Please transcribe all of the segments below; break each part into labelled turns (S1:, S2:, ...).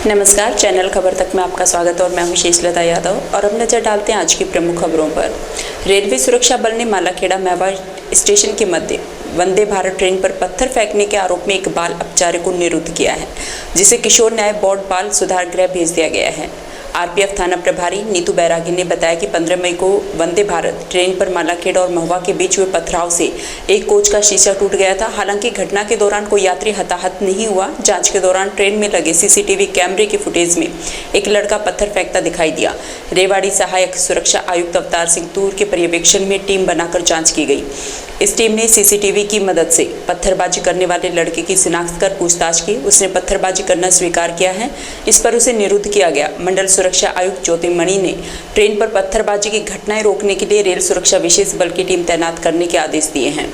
S1: नमस्कार, चैनल खबर तक में आपका स्वागत है और मैं हूं शेषलता यादव। और अब नजर डालते हैं आज की प्रमुख खबरों पर। रेलवे सुरक्षा बल ने मालाखेड़ा मेवा स्टेशन के मध्य वंदे भारत ट्रेन पर पत्थर फेंकने के आरोप में एक बाल अपचारी को निरुद्ध किया है, जिसे किशोर न्याय बोर्ड बाल सुधार गृह भेज दिया गया है। आरपीएफ थाना प्रभारी नीतू बैरागी ने बताया कि 15 मई को वंदे भारत ट्रेन पर मालाखेड़ा और महुआ के बीच हुए पथराव से एक कोच का शीशा टूट गया था। हालांकि घटना के दौरान कोई यात्री हताहत नहीं हुआ। जांच के दौरान ट्रेन में लगे सीसीटीवी कैमरे के फुटेज में एक लड़का पत्थर फेंकता दिखाई दिया। रेवाड़ी सहायक सुरक्षा आयुक्त अवतार सिंह तूर के पर्यवेक्षण में टीम बनाकर जाँच की गई। इस टीम ने सीसीटीवी की मदद से पत्थरबाजी करने वाले लड़के की शिनाख्त कर पूछताछ की। उसने पत्थरबाजी करना स्वीकार किया है। इस पर उसे निरुद्ध किया गया। मंडल सुरक्षा आयुक्त ज्योतिमणि ने ट्रेन पर पत्थरबाजी की घटनाएं रोकने के लिए रेल सुरक्षा विशेष बल की टीम तैनात करने के आदेश दिए हैं।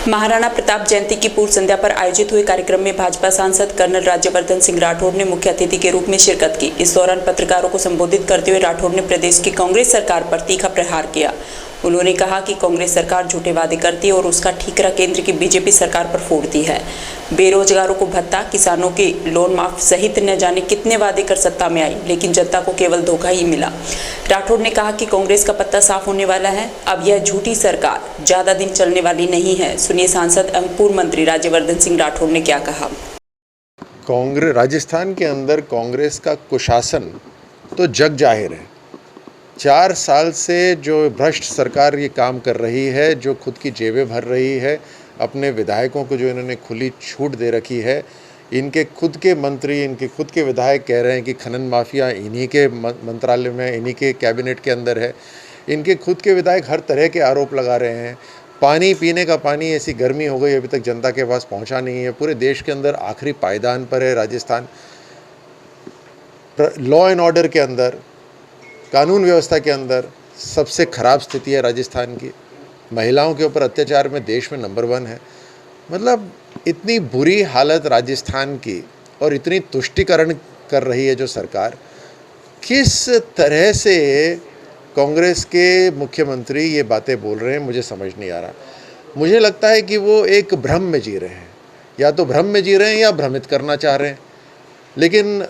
S1: महाराणा प्रताप जयंती की पूर्व संध्या पर आयोजित हुए कार्यक्रम में भाजपा सांसद कर्नल राज्यवर्धन सिंह राठौड़ ने मुख्य अतिथि के रूप में शिरकत की। इस दौरान पत्रकारों को संबोधित करते हुए राठौड़ ने प्रदेश की कांग्रेस सरकार पर तीखा प्रहार किया। उन्होंने कहा कि कांग्रेस सरकार झूठे वादे करती है और उसका ठीकरा केंद्र की बीजेपी सरकार पर फोड़ती है। बेरोजगारों को भत्ता, किसानों के लोन माफ सहित न जाने कितने वादे कर सत्ता में आई, लेकिन जनता को केवल धोखा ही मिला। राठौड़ ने कहा कि कांग्रेस का पत्ता साफ होने वाला है। अब यह झूठी सरकार ज्यादा दिन चलने वाली नहीं है। सुनिए सांसद एवं पूर्व मंत्री राज्यवर्धन सिंह राठौड़ ने क्या कहा।
S2: कांग्रेस राजस्थान के अंदर कांग्रेस का कुशासन तो जग जाहिर है। 4 साल से जो भ्रष्ट सरकार ये काम कर रही है, जो खुद की जेबें भर रही है, अपने विधायकों को जो इन्होंने खुली छूट दे रखी है, इनके खुद के मंत्री, इनके खुद के विधायक कह रहे हैं कि खनन माफिया इन्हीं के मंत्रालय में, इन्हीं के कैबिनेट के अंदर है। इनके खुद के विधायक हर तरह के आरोप लगा रहे हैं। पानी, पीने का पानी ऐसी गर्मी हो गई, अभी तक जनता के पास पहुंचा नहीं है। पूरे देश के अंदर आखिरी पायदान पर है राजस्थान। लॉ एंड ऑर्डर के अंदर, कानून व्यवस्था के अंदर सबसे खराब स्थिति है राजस्थान की। महिलाओं के ऊपर अत्याचार में देश में नंबर 1 है। मतलब इतनी बुरी हालत राजस्थान की और इतनी तुष्टीकरण कर रही है जो सरकार। किस तरह से कांग्रेस के मुख्यमंत्री ये बातें बोल रहे हैं, मुझे समझ नहीं आ रहा। मुझे लगता है कि वो एक भ्रम में जी रहे हैं, या तो भ्रम में जी रहे हैं या भ्रमित करना चाह रहे हैं। लेकिन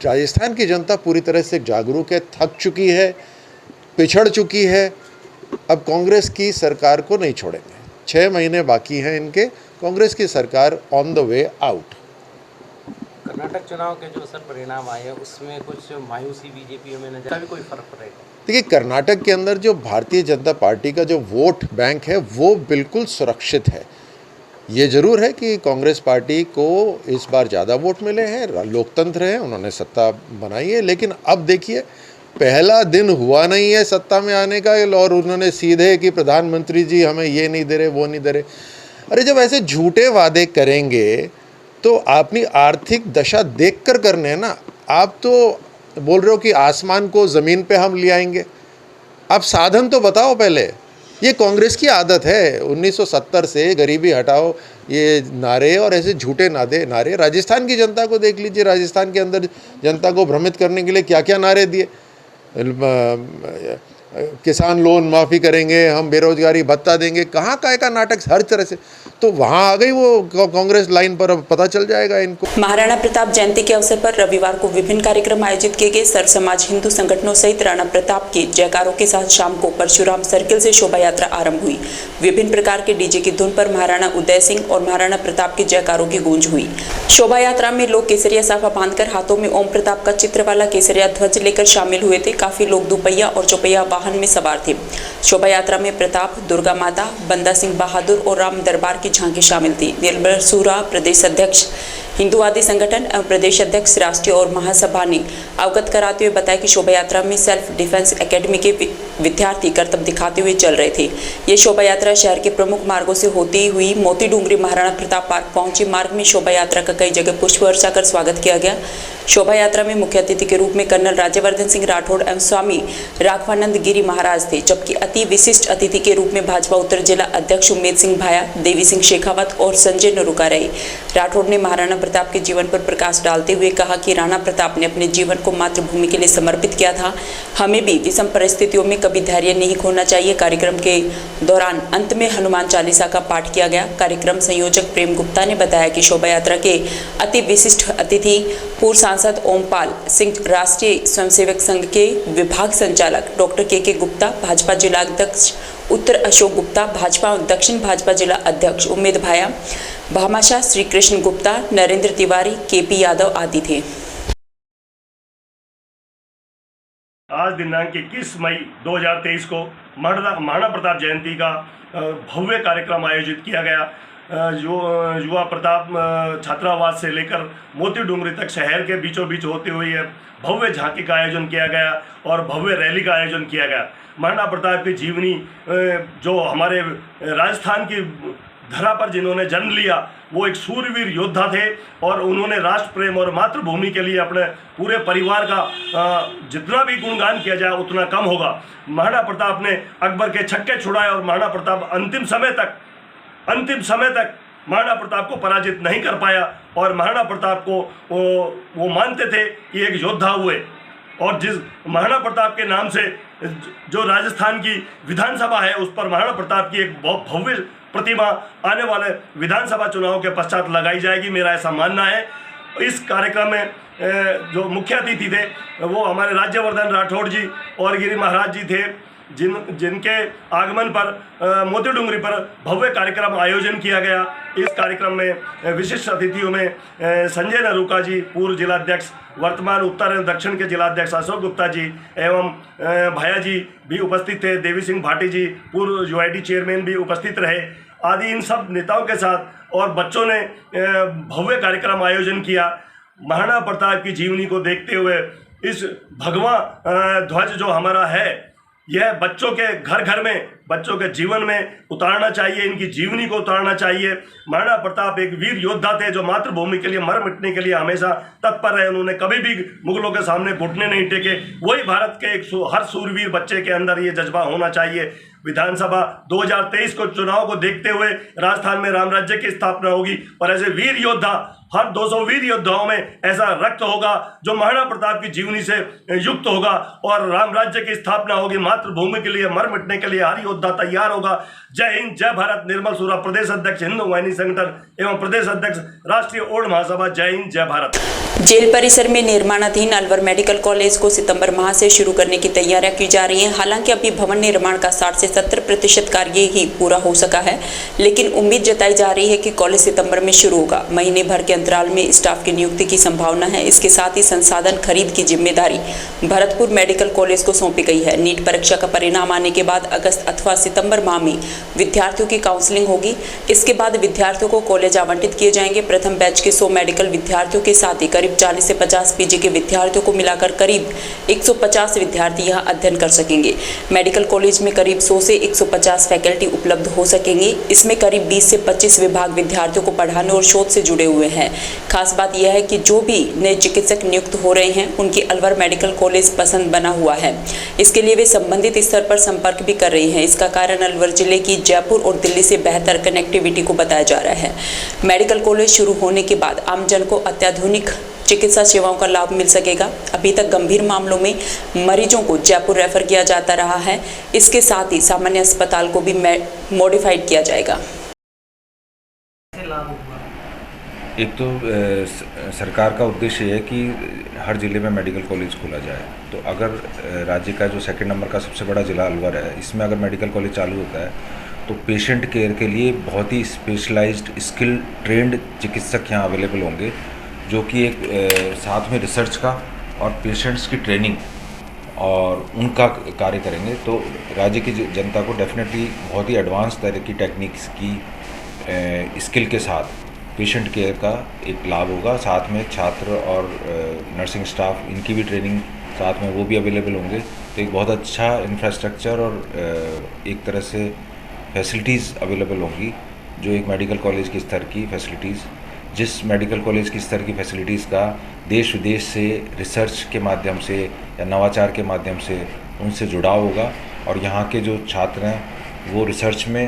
S2: राजस्थान की जनता पूरी तरह से जागरूक है, थक चुकी है, पिछड़ चुकी है। अब कांग्रेस की सरकार को नहीं छोड़ेंगे। 6 महीने बाकी हैं इनके। कांग्रेस की सरकार on the way out.
S3: Karnataka चुनाव के जो सर परिणाम आए हैं उसमें कुछ मायूसी बीजेपी में नजर भी कोई फर्क पड़ेगा?
S2: देखिए, कर्नाटक के अंदर जो भारतीय जनता पार्टी का जो वोट बैंक है वो बिल्कुल सुरक्षित है। ये ज़रूर है कि कांग्रेस पार्टी को इस बार ज़्यादा वोट मिले हैं, लोकतंत्र है, उन्होंने सत्ता बनाई है। लेकिन अब देखिए, पहला दिन हुआ नहीं है सत्ता में आने का और उन्होंने सीधे कि प्रधानमंत्री जी हमें ये नहीं दे रहे, वो नहीं दे रहे। अरे जब ऐसे झूठे वादे करेंगे तो अपनी आर्थिक दशा देख कर करने हैं ना। आप तो बोल रहे हो कि आसमान को ज़मीन पे हम ले आएंगे। आप साधन तो बताओ पहले। ये कांग्रेस की आदत है 1970 से, गरीबी हटाओ ये नारे और ऐसे झूठे नारे। राजस्थान की जनता को देख लीजिए, राजस्थान के अंदर जनता को भ्रमित करने के लिए क्या क्या नारे दिए। किसान लोन माफ़ी करेंगे, हम बेरोजगारी भत्ता देंगे, कहाँ का नाटक हर तरह से। तो वहाँ आ गई वो कांग्रेस लाइन पर। अब पता चल जाएगा इनको।
S1: महाराणा प्रताप जयंती के अवसर पर रविवार को विभिन्न कार्यक्रम आयोजित किए गए। सर्व समाज हिंदू संगठनों सहित राणा प्रताप के जयकारों के साथ शाम को परशुराम सर्किल से शोभा यात्रा आरंभ हुई। विभिन्न प्रकार के डीजे की धुन पर महाराणा उदय सिंह और महाराणा प्रताप के जयकारों की गूंज हुई। शोभा यात्रा में लोग केसरिया साफा बांधकर हाथों में ओम प्रताप का चित्र वाला केसरिया ध्वज लेकर शामिल हुए थे। काफी लोग दुपहिया और चौपहिया वाहन में सवार थे। शोभा यात्रा में प्रताप, दुर्गा माता, बंदा सिंह बहादुर और राम दरबार की झांकी शामिल थी। निर्मल सूरा, प्रदेश अध्यक्ष हिंदुवादी संगठन एवं प्रदेश अध्यक्ष राष्ट्रीय और महासभा ने अवगत कराते हुए बताया कि शोभा यात्रा में सेल्फ डिफेंस एकेडमी के विद्यार्थी करतब दिखाते हुए चल रहे थे। ये शोभा यात्रा शहर के प्रमुख मार्गों से होती हुई मोती डूंगरी महाराणा प्रताप पार्क पहुंची। मार्ग में शोभा यात्रा का कई जगह पुष्प वर्षा कर स्वागत किया गया। शोभा यात्रा में मुख्य अतिथि के रूप में कर्नल राज्यवर्धन सिंह राठौड़ एवं स्वामी राघवानंद गिरी महाराज थे, जबकि अति विशिष्ट अतिथि के रूप में भाजपा उत्तर जिला अध्यक्ष उम्मेद सिंह भाया, देवी सिंह शेखावत और संजय नरुका रहे। राठौड़ ने महाराणा प्रताप के जीवन पर प्रकाश डालते हुए कहा कि राणा प्रताप ने अपने जीवन को मातृभूमि के लिए समर्पित किया था। हमें भी विषम परिस्थितियों में कभी धैर्य नहीं खोना चाहिए। कार्यक्रम के दौरान अंत में हनुमान चालीसा का पाठ किया गया। कार्यक्रम संयोजक प्रेम गुप्ता ने बताया कि शोभा यात्रा के अति विशिष्ट अतिथि पूर्व सांसद ओमपाल सिंह, राष्ट्रीय स्वयंसेवक संघ के विभाग संचालक डॉक्टर के गुप्ता, भाजपा जिला अध्यक्ष उत्तर अशोक गुप्ता, भाजपा और दक्षिण भाजपा जिला अध्यक्ष उम्मेद भाया, भामाशाह श्री कृष्ण गुप्ता, नरेंद्र तिवारी, केपी यादव आदि थे।
S4: आज दिनांक 21 मई 2023 को महाराणा प्रताप जयंती का भव्य कार्यक्रम आयोजित किया गया। युवा प्रताप छात्रावास से लेकर मोती डूंगरी तक शहर के बीचों बीच होते हुए भव्य झांकी का आयोजन किया गया और भव्य रैली का आयोजन किया गया। महाराणा प्रताप की जीवनी, जो हमारे राजस्थान की धरा पर जिन्होंने जन्म लिया, वो एक सूरवीर योद्धा थे और उन्होंने राष्ट्र प्रेम और मातृभूमि के लिए अपने पूरे परिवार का जितना भी गुणगान किया जाए उतना कम होगा। महाराणा प्रताप ने अकबर के छक्के छुड़ाए और महाराणा प्रताप अंतिम समय तक महाराणा प्रताप को पराजित नहीं कर पाया और महाराणा प्रताप को वो मानते थे कि एक योद्धा हुए। और जिस महाराणा प्रताप के नाम से जो राजस्थान की विधानसभा है, उस पर महाराणा प्रताप की एक बहुत भव्य प्रतिमा आने वाले विधानसभा चुनाव के पश्चात लगाई जाएगी, मेरा ऐसा मानना है। इस कार्यक्रम में जो मुख्य अतिथि थे वो हमारे राज्यवर्धन राठौड़ जी और गिरी महाराज जी थे, जिनके आगमन पर मोती डूंगरी पर भव्य कार्यक्रम आयोजन किया गया। इस कार्यक्रम में विशिष्ट अतिथियों में संजय नरूका जी, पूर्व जिलाध्यक्ष, वर्तमान उत्तर एवं दक्षिण के जिलाध्यक्ष अशोक गुप्ता जी एवं भाया जी भी उपस्थित थे। देवी सिंह भाटी जी, पूर्व यूआईडी चेयरमैन, भी उपस्थित रहे आदि। इन सब नेताओं के साथ और बच्चों ने भव्य कार्यक्रम आयोजन किया। महाराणा प्रताप की जीवनी को देखते हुए इस भगवा ध्वज जो हमारा है, यह बच्चों के घर घर में, बच्चों के जीवन में उतारना चाहिए, इनकी जीवनी को उतारना चाहिए। महाराणा प्रताप एक वीर योद्धा थे जो मातृभूमि के लिए मर मिटने के लिए हमेशा तत्पर रहे। उन्होंने कभी भी मुगलों के सामने घुटने नहीं टेके। वही भारत के हर सूरवीर बच्चे के अंदर ये जज्बा होना चाहिए। विधानसभा 2023 को चुनाव को देखते हुए राजस्थान में राम राज्य की स्थापना होगी और ऐसे वीर योद्धा, हर 200 वीर योद्धाओं में ऐसा रक्त होगा जो महाराणा प्रताप की जीवनी से युक्त होगा और राम राज्य की स्थापना होगी। मातृभूमि के लिए मर मिटने के लिए हर योद्धा तैयार होगा। जय हिंद, जय भारत। निर्मल सूरा, प्रदेश अध्यक्ष हिंदू वाहिनी संगठन एवं प्रदेश अध्यक्ष राष्ट्रीय ओल्ड महासभा। जय हिंद, जय भारत।
S1: जेल परिसर में निर्माणाधीन अलवर मेडिकल कॉलेज को सितंबर माह से शुरू करने की तैयारियां की जा रही हैं। हालांकि अभी भवन निर्माण का 60 से 70% कार्य ही पूरा हो सका है, लेकिन उम्मीद जताई जा रही है कि कॉलेज सितंबर में शुरू होगा। महीने भर के अंतराल में स्टाफ की नियुक्ति की संभावना है। इसके साथ ही संसाधन खरीद की जिम्मेदारी भरतपुर मेडिकल कॉलेज को सौंपी गई है। नीट परीक्षा का परिणाम आने के बाद अगस्त अथवा सितंबर माह में विद्यार्थियों की काउंसलिंग होगी। इसके बाद विद्यार्थियों को कॉलेज आवंटित किए जाएंगे। प्रथम बैच के 100 मेडिकल विद्यार्थियों के साथ ही करीब 40 से 50 पीजी के विद्यार्थियों को मिलाकर करीब 150 विद्यार्थी यहां अध्ययन कर सकेंगे। मेडिकल कॉलेज में करीब 100 से 150 फैकल्टी उपलब्ध हो सकेंगे। इसमें करीब 20 से 25 विभाग विद्यार्थियों को पढ़ाने और शोध से जुड़े हुए हैं। खास बात यह है कि जो भी नए चिकित्सक नियुक्त हो रहे हैं उनकी अलवर मेडिकल कॉलेज पसंद बना हुआ है। इसके लिए वे संबंधित स्तर पर संपर्क भी कर रहे हैं। इसका कारण अलवर जिले की जयपुर और दिल्ली से बेहतर कनेक्टिविटी को बताया जा रहा है। मेडिकल कॉलेज शुरू होने के बाद आमजन को अत्याधुनिक चिकित्सा सेवाओं का लाभ मिल सकेगा। अभी तक गंभीर मामलों में मरीजों को जयपुर रेफर किया जाता रहा है। इसके साथ ही सामान्य अस्पताल को भी मॉडिफाइड किया जाएगा।
S5: एक तो सरकार का उद्देश्य है कि हर ज़िले में मेडिकल कॉलेज खोला जाए। तो अगर राज्य का जो 2 नंबर का सबसे बड़ा ज़िला अलवर है, इसमें अगर मेडिकल कॉलेज चालू होता है तो पेशेंट केयर के लिए बहुत ही स्पेशलाइज्ड, स्किल ट्रेंड चिकित्सक यहाँ अवेलेबल होंगे, जो कि एक साथ में रिसर्च का और पेशेंट्स की ट्रेनिंग और उनका कार्य करेंगे। तो राज्य की जनता को डेफिनेटली बहुत ही एडवांस तरह की टेक्निक्स की स्किल के साथ पेशेंट केयर का एक लाभ होगा। साथ में छात्र और नर्सिंग स्टाफ, इनकी भी ट्रेनिंग साथ में वो भी अवेलेबल होंगे। तो एक बहुत अच्छा इंफ्रास्ट्रक्चर और एक तरह से फैसिलिटीज़ अवेलेबल होंगी, जो एक मेडिकल कॉलेज की स्तर की फैसिलिटीज़, जिस मेडिकल कॉलेज की स्तर की फैसिलिटीज़ का देश विदेश से रिसर्च के माध्यम से या नवाचार के माध्यम से उनसे जुड़ाव होगा। और यहाँ के जो छात्र हैं वो रिसर्च में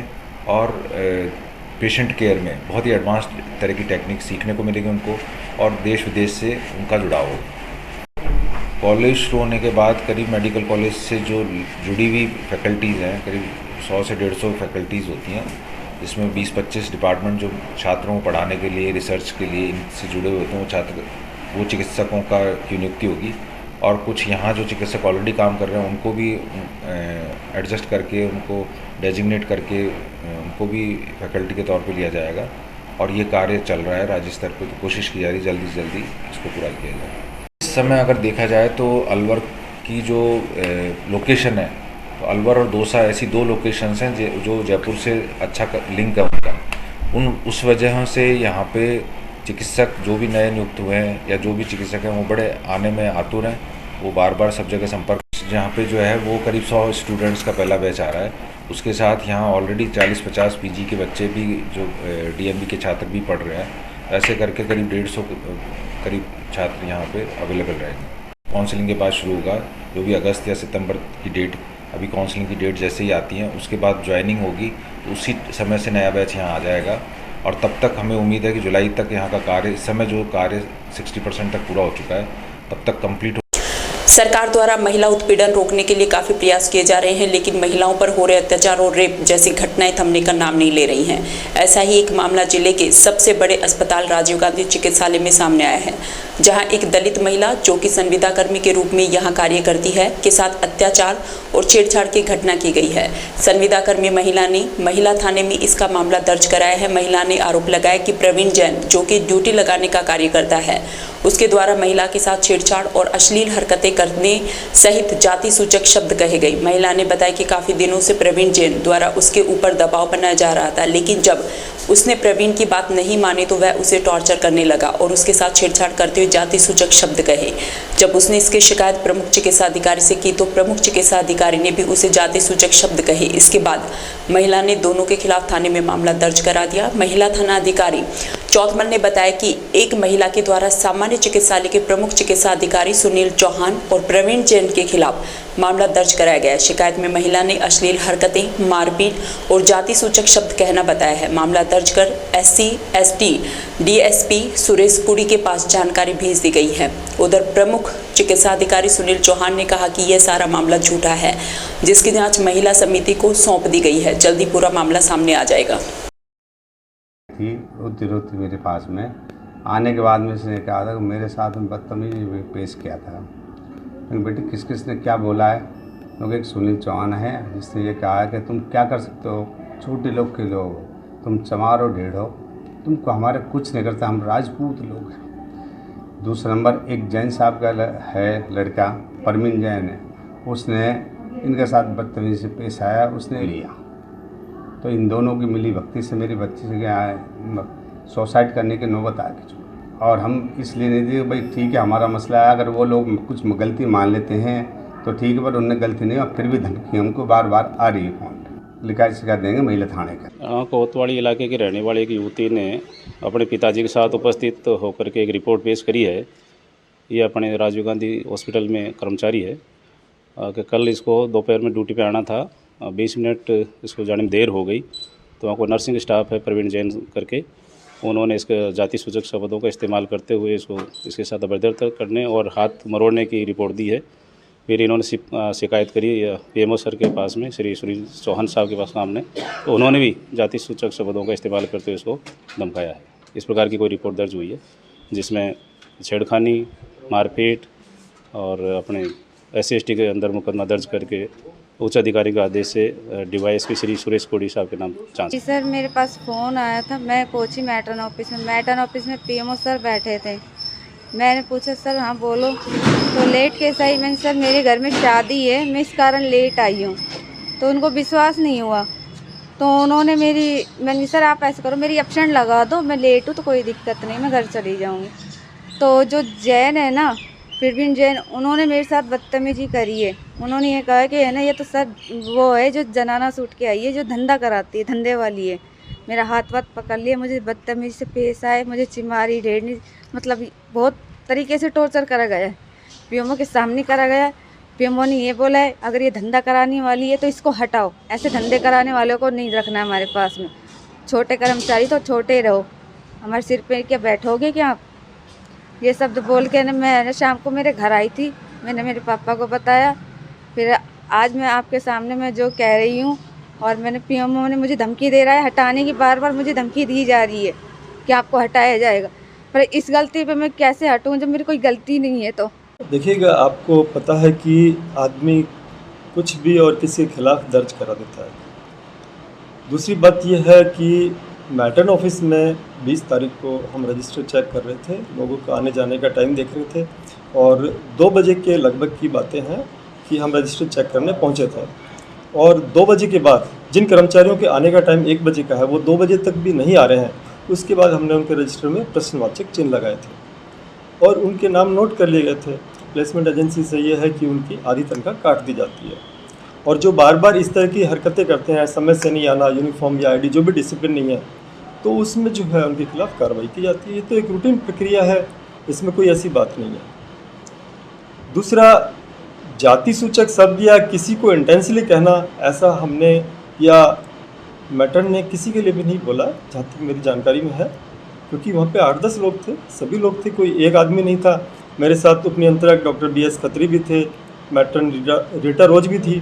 S5: और पेशेंट केयर में बहुत ही एडवांस तरह की टेक्निक सीखने को मिलेगी उनको, और देश विदेश से उनका जुड़ाव होगा। कॉलेज शुरू होने के बाद करीब मेडिकल कॉलेज से जो जुड़ी हुई फैकल्टीज़ हैं, करीब 100 से 150 फैकल्टीज़ होती हैं, जिसमें 20-25 डिपार्टमेंट जो छात्रों को पढ़ाने के लिए, रिसर्च के लिए इनसे जुड़े हुए होते हैं, वो चिकित्सकों का की नियुक्ति होगी। और कुछ यहाँ जो चिकित्सक ऑलरेडी काम कर रहे हैं उनको भी एडजस्ट करके, उनको डेजिग्नेट करके उनको भी फैकल्टी के तौर पे लिया जाएगा। और ये कार्य चल रहा है राज्य स्तर पे, तो कोशिश की जा रही है जल्दी से जल्दी इसको पूरा किया जाए। इस समय अगर देखा जाए तो अलवर की जो लोकेशन है, तो अलवर और दौसा ऐसी 2 लोकेशंस हैं जो जयपुर से अच्छा लिंक है उनका। उस वजह से यहाँ पे चिकित्सक जो भी नए नियुक्त हुए हैं या जो भी चिकित्सक हैं वो बड़े आने में आतुर हैं। वो बार बार सब जगह संपर्क, जहाँ पे जो है वो करीब 100 स्टूडेंट्स का पहला बैच आ रहा है। उसके साथ यहाँ ऑलरेडी 40-50 पीजी के बच्चे भी, जो डीएमबी के छात्र भी पढ़ रहे हैं। ऐसे करके करीब 150 करीब छात्र यहाँ पे अवेलेबल रहेंगे। काउंसलिंग के बाद शुरू होगा, जो भी अगस्त या सितंबर की डेट, अभी काउंसलिंग की डेट जैसे ही आती हैं उसके बाद ज्वाइनिंग होगी, तो उसी समय से नया बैच यहाँ आ जाएगा। और तब तक हमें उम्मीद है कि जुलाई तक यहाँ का कार्य, इस समय जो कार्य 60% तक पूरा हो चुका है, तब तक कंप्लीट।
S1: सरकार द्वारा महिला उत्पीड़न रोकने के लिए काफी प्रयास किए जा रहे हैं, लेकिन महिलाओं पर हो रहे अत्याचार और रेप जैसी घटनाएं थमने का नाम नहीं ले रही हैं। ऐसा ही एक मामला जिले के सबसे बड़े अस्पताल राजीव गांधी चिकित्सालय में सामने आया है, जहां एक दलित महिला, जो कि संविदा कर्मी के रूप में यहां कार्य करती है, के साथ अत्याचार और छेड़छाड़ की घटना की गई है। संविदा कर्मी महिला ने महिला थाने में इसका मामला दर्ज कराया है। महिला ने आरोप लगाया कि प्रवीण जैन, जो कि ड्यूटी लगाने का कार्य करता है, उसके द्वारा महिला के साथ छेड़छाड़ और अश्लील हरकतें करने सहित जाति सूचक शब्द कहे गए। महिला ने बताया कि काफी दिनों से प्रवीण जैन द्वारा उसके ऊपर दबाव बनाया जा रहा था, लेकिन जब उसने प्रवीण की बात नहीं मानी तो वह उसे टॉर्चर करने लगा और उसके साथ छेड़छाड़ करते हुए जाति सूचक शब्द कहे। जब उसने इसकी शिकायत प्रमुख चिकित्सा अधिकारी से की तो प्रमुख चिकित्सा अधिकारी ने भी उसे जाति सूचक शब्द कहे। इसके बाद महिला ने दोनों के खिलाफ थाने में मामला दर्ज करा दिया। महिला थाना अधिकारी चौथमल ने बताया कि एक महिला के द्वारा सामान्य चिकित्सालय के प्रमुख चिकित्सा अधिकारी सुनील चौहान और प्रवीण जैन के खिलाफ मामला दर्ज कराया गया। शिकायत में महिला ने अश्लील हरकतें, मारपीट और जाति सूचक शब्द कहना बताया है। मामला दर्ज कर SC ST DSP सुरेश कुड़ी के पास जानकारी भेज दी गई है। उधर प्रमुख चिकित्सा अधिकारी सुनील चौहान ने कहा कि यह सारा मामला झूठा है, जिसकी जांच महिला समिति को सौंप दी गई है। जल्दी पूरा मामला सामने आ जाएगा।
S6: रोती मेरे पास में आने के बाद में इसने कहा था कि मेरे साथ में बदतमीजी पेश किया था। बेटी किस किस ने क्या बोला है? क्योंकि एक सुनील चौहान है जिसने ये कहा है कि तुम क्या कर सकते हो, छोटे लोग के लोग, तुम चमार हो, ढेढ़ हो, तुमको हमारे कुछ नहीं करता, हम राजपूत लोग हैं। दूसरा नंबर एक जैन साहब का है लड़का, प्रवीण जैन है, उसने इनके साथ बदतमीजी से पेश आया, उसने लिया। तो इन दोनों की मिली भक्ति से मेरी बच्ची से सुसाइड करने की नौबत आ गई। और हम इसलिए नहीं दिए भाई ठीक है हमारा मसला है, अगर वो लोग कुछ गलती मान लेते हैं तो ठीक है, पर उनने गलती नहीं, और फिर भी धमकी हमको बार बार आ रही है। फोन शिकायत देंगे महिला थाने का।
S7: कोतवाली इलाके की रहने वाली एक युवती ने अपने पिताजी के साथ उपस्थित होकर के एक रिपोर्ट पेश करी है। ये अपने राजीव गांधी हॉस्पिटल में कर्मचारी है कि कल इसको दोपहर में ड्यूटी पे आना था, 20 मिनट इसको जाने में देर हो गई, तो वहाँ को नर्सिंग स्टाफ है प्रवीण जैन करके, उन्होंने इसके जाति सूचक शब्दों का इस्तेमाल करते हुए इसके साथ अभद्रता करने और हाथ मरोड़ने की रिपोर्ट दी है। फिर इन्होंने शिकायत करी PMO सर के पास में, श्री सुनील चौहान साहब के पास सामने, तो उन्होंने भी जाति सूचक शब्दों का इस्तेमाल करते हुए इसको धमकाया है। इस प्रकार की कोई रिपोर्ट दर्ज हुई है जिसमें छेड़खानी, मारपीट और अपने SC/ST के अंदर मुकदमा दर्ज करके उच्च अधिकारी के आदेश से DYSP श्री सुरेश कोड़ी साहब के नाम जांच।
S8: जी सर, मेरे पास फ़ोन आया था, मैं पहुंची मैटर्न ऑफिस में PMO सर बैठे थे। मैंने पूछा सर हाँ बोलो, तो लेट कैसे आई? मैंने सर मेरे घर में शादी है, मैं इस कारण लेट आई हूँ। तो उनको विश्वास नहीं हुआ, तो उन्होंने मैंने सर आप ऐसे करो मेरी एब्सेंट लगा दो, मैं लेट हूँ तो कोई दिक्कत नहीं, मैं घर चली जाऊँगी। तो जो जैन है ना, प्रवीण जैन, उन्होंने मेरे साथ बदतमीजी करी है। उन्होंने ये कहा कि है ना ये तो सर वो है जो जनाना सूट के आई है, जो धंधा कराती है, धंधे वाली है। मेरा हाथ वाथ पकड़ लिया, मुझे बदतमीजी से पेश आए, मुझे चिमारी ढेड़नी, मतलब बहुत तरीके से टॉर्चर करा गया है। PMO के सामने करा गया। PMO ने ये बोला है अगर ये धंधा कराने वाली है तो इसको हटाओ, ऐसे धंधे कराने वालों को नहीं रखना है हमारे पास में। छोटे कर्मचारी तो छोटे रहो, हमारे सिर पे क्या बैठोगे क्या आप? ये शब्द बोल के ना मैं शाम को मेरे घर आई थी, मैंने मेरे पापा को बताया। फिर आज मैं आपके सामने मैं जो कह रही हूँ, और मैंने पीएमओ ने मुझे धमकी दे रहा है हटाने की, बार बार मुझे धमकी दी जा रही है कि आपको हटाया जाएगा। पर इस गलती पे मैं कैसे हटूँ जब मेरी कोई गलती नहीं है। तो
S9: देखिएगा, आपको पता है कि आदमी कुछ भी और किसी के खिलाफ दर्ज करा देता है। दूसरी बात यह है कि मैटर्न ऑफिस में 20 तारीख को हम रजिस्टर चेक कर रहे थे, लोगों का आने जाने का टाइम देख रहे थे, और 2 बजे के लगभग की बातें हैं कि हम रजिस्टर चेक करने पहुंचे थे। और 2 बजे के बाद जिन कर्मचारियों के आने का टाइम 1 बजे का है, वो 2 बजे तक भी नहीं आ रहे हैं। उसके बाद हमने उनके रजिस्टर में प्रश्नवाचक चिन्ह लगाए थे और उनके नाम नोट कर लिए गए थे। प्लेसमेंट एजेंसी से ये है कि उनकी आधी तनख्वाह काट दी जाती है, और जो बार बार इस तरह की हरकतें करते हैं, समय से नहीं आना, यूनिफॉर्म या आईडी, जो भी डिसिप्लिन नहीं है, तो उसमें जो है उनके खिलाफ कार्रवाई की जाती है। ये तो एक रूटीन प्रक्रिया है, इसमें कोई ऐसी बात नहीं है। दूसरा, जाति सूचक शब्द या किसी को इंटेंशनली कहना, ऐसा हमने या मैटर्न ने किसी के लिए भी नहीं बोला, जहाँ तक मेरी जानकारी में है, क्योंकि वहाँ पे 8-10 लोग थे, सभी लोग थे, कोई एक आदमी नहीं था। मेरे साथ उपनियंत्रक डॉक्टर BS खत्री भी थे, मैटर्न रीटा रोज भी थी,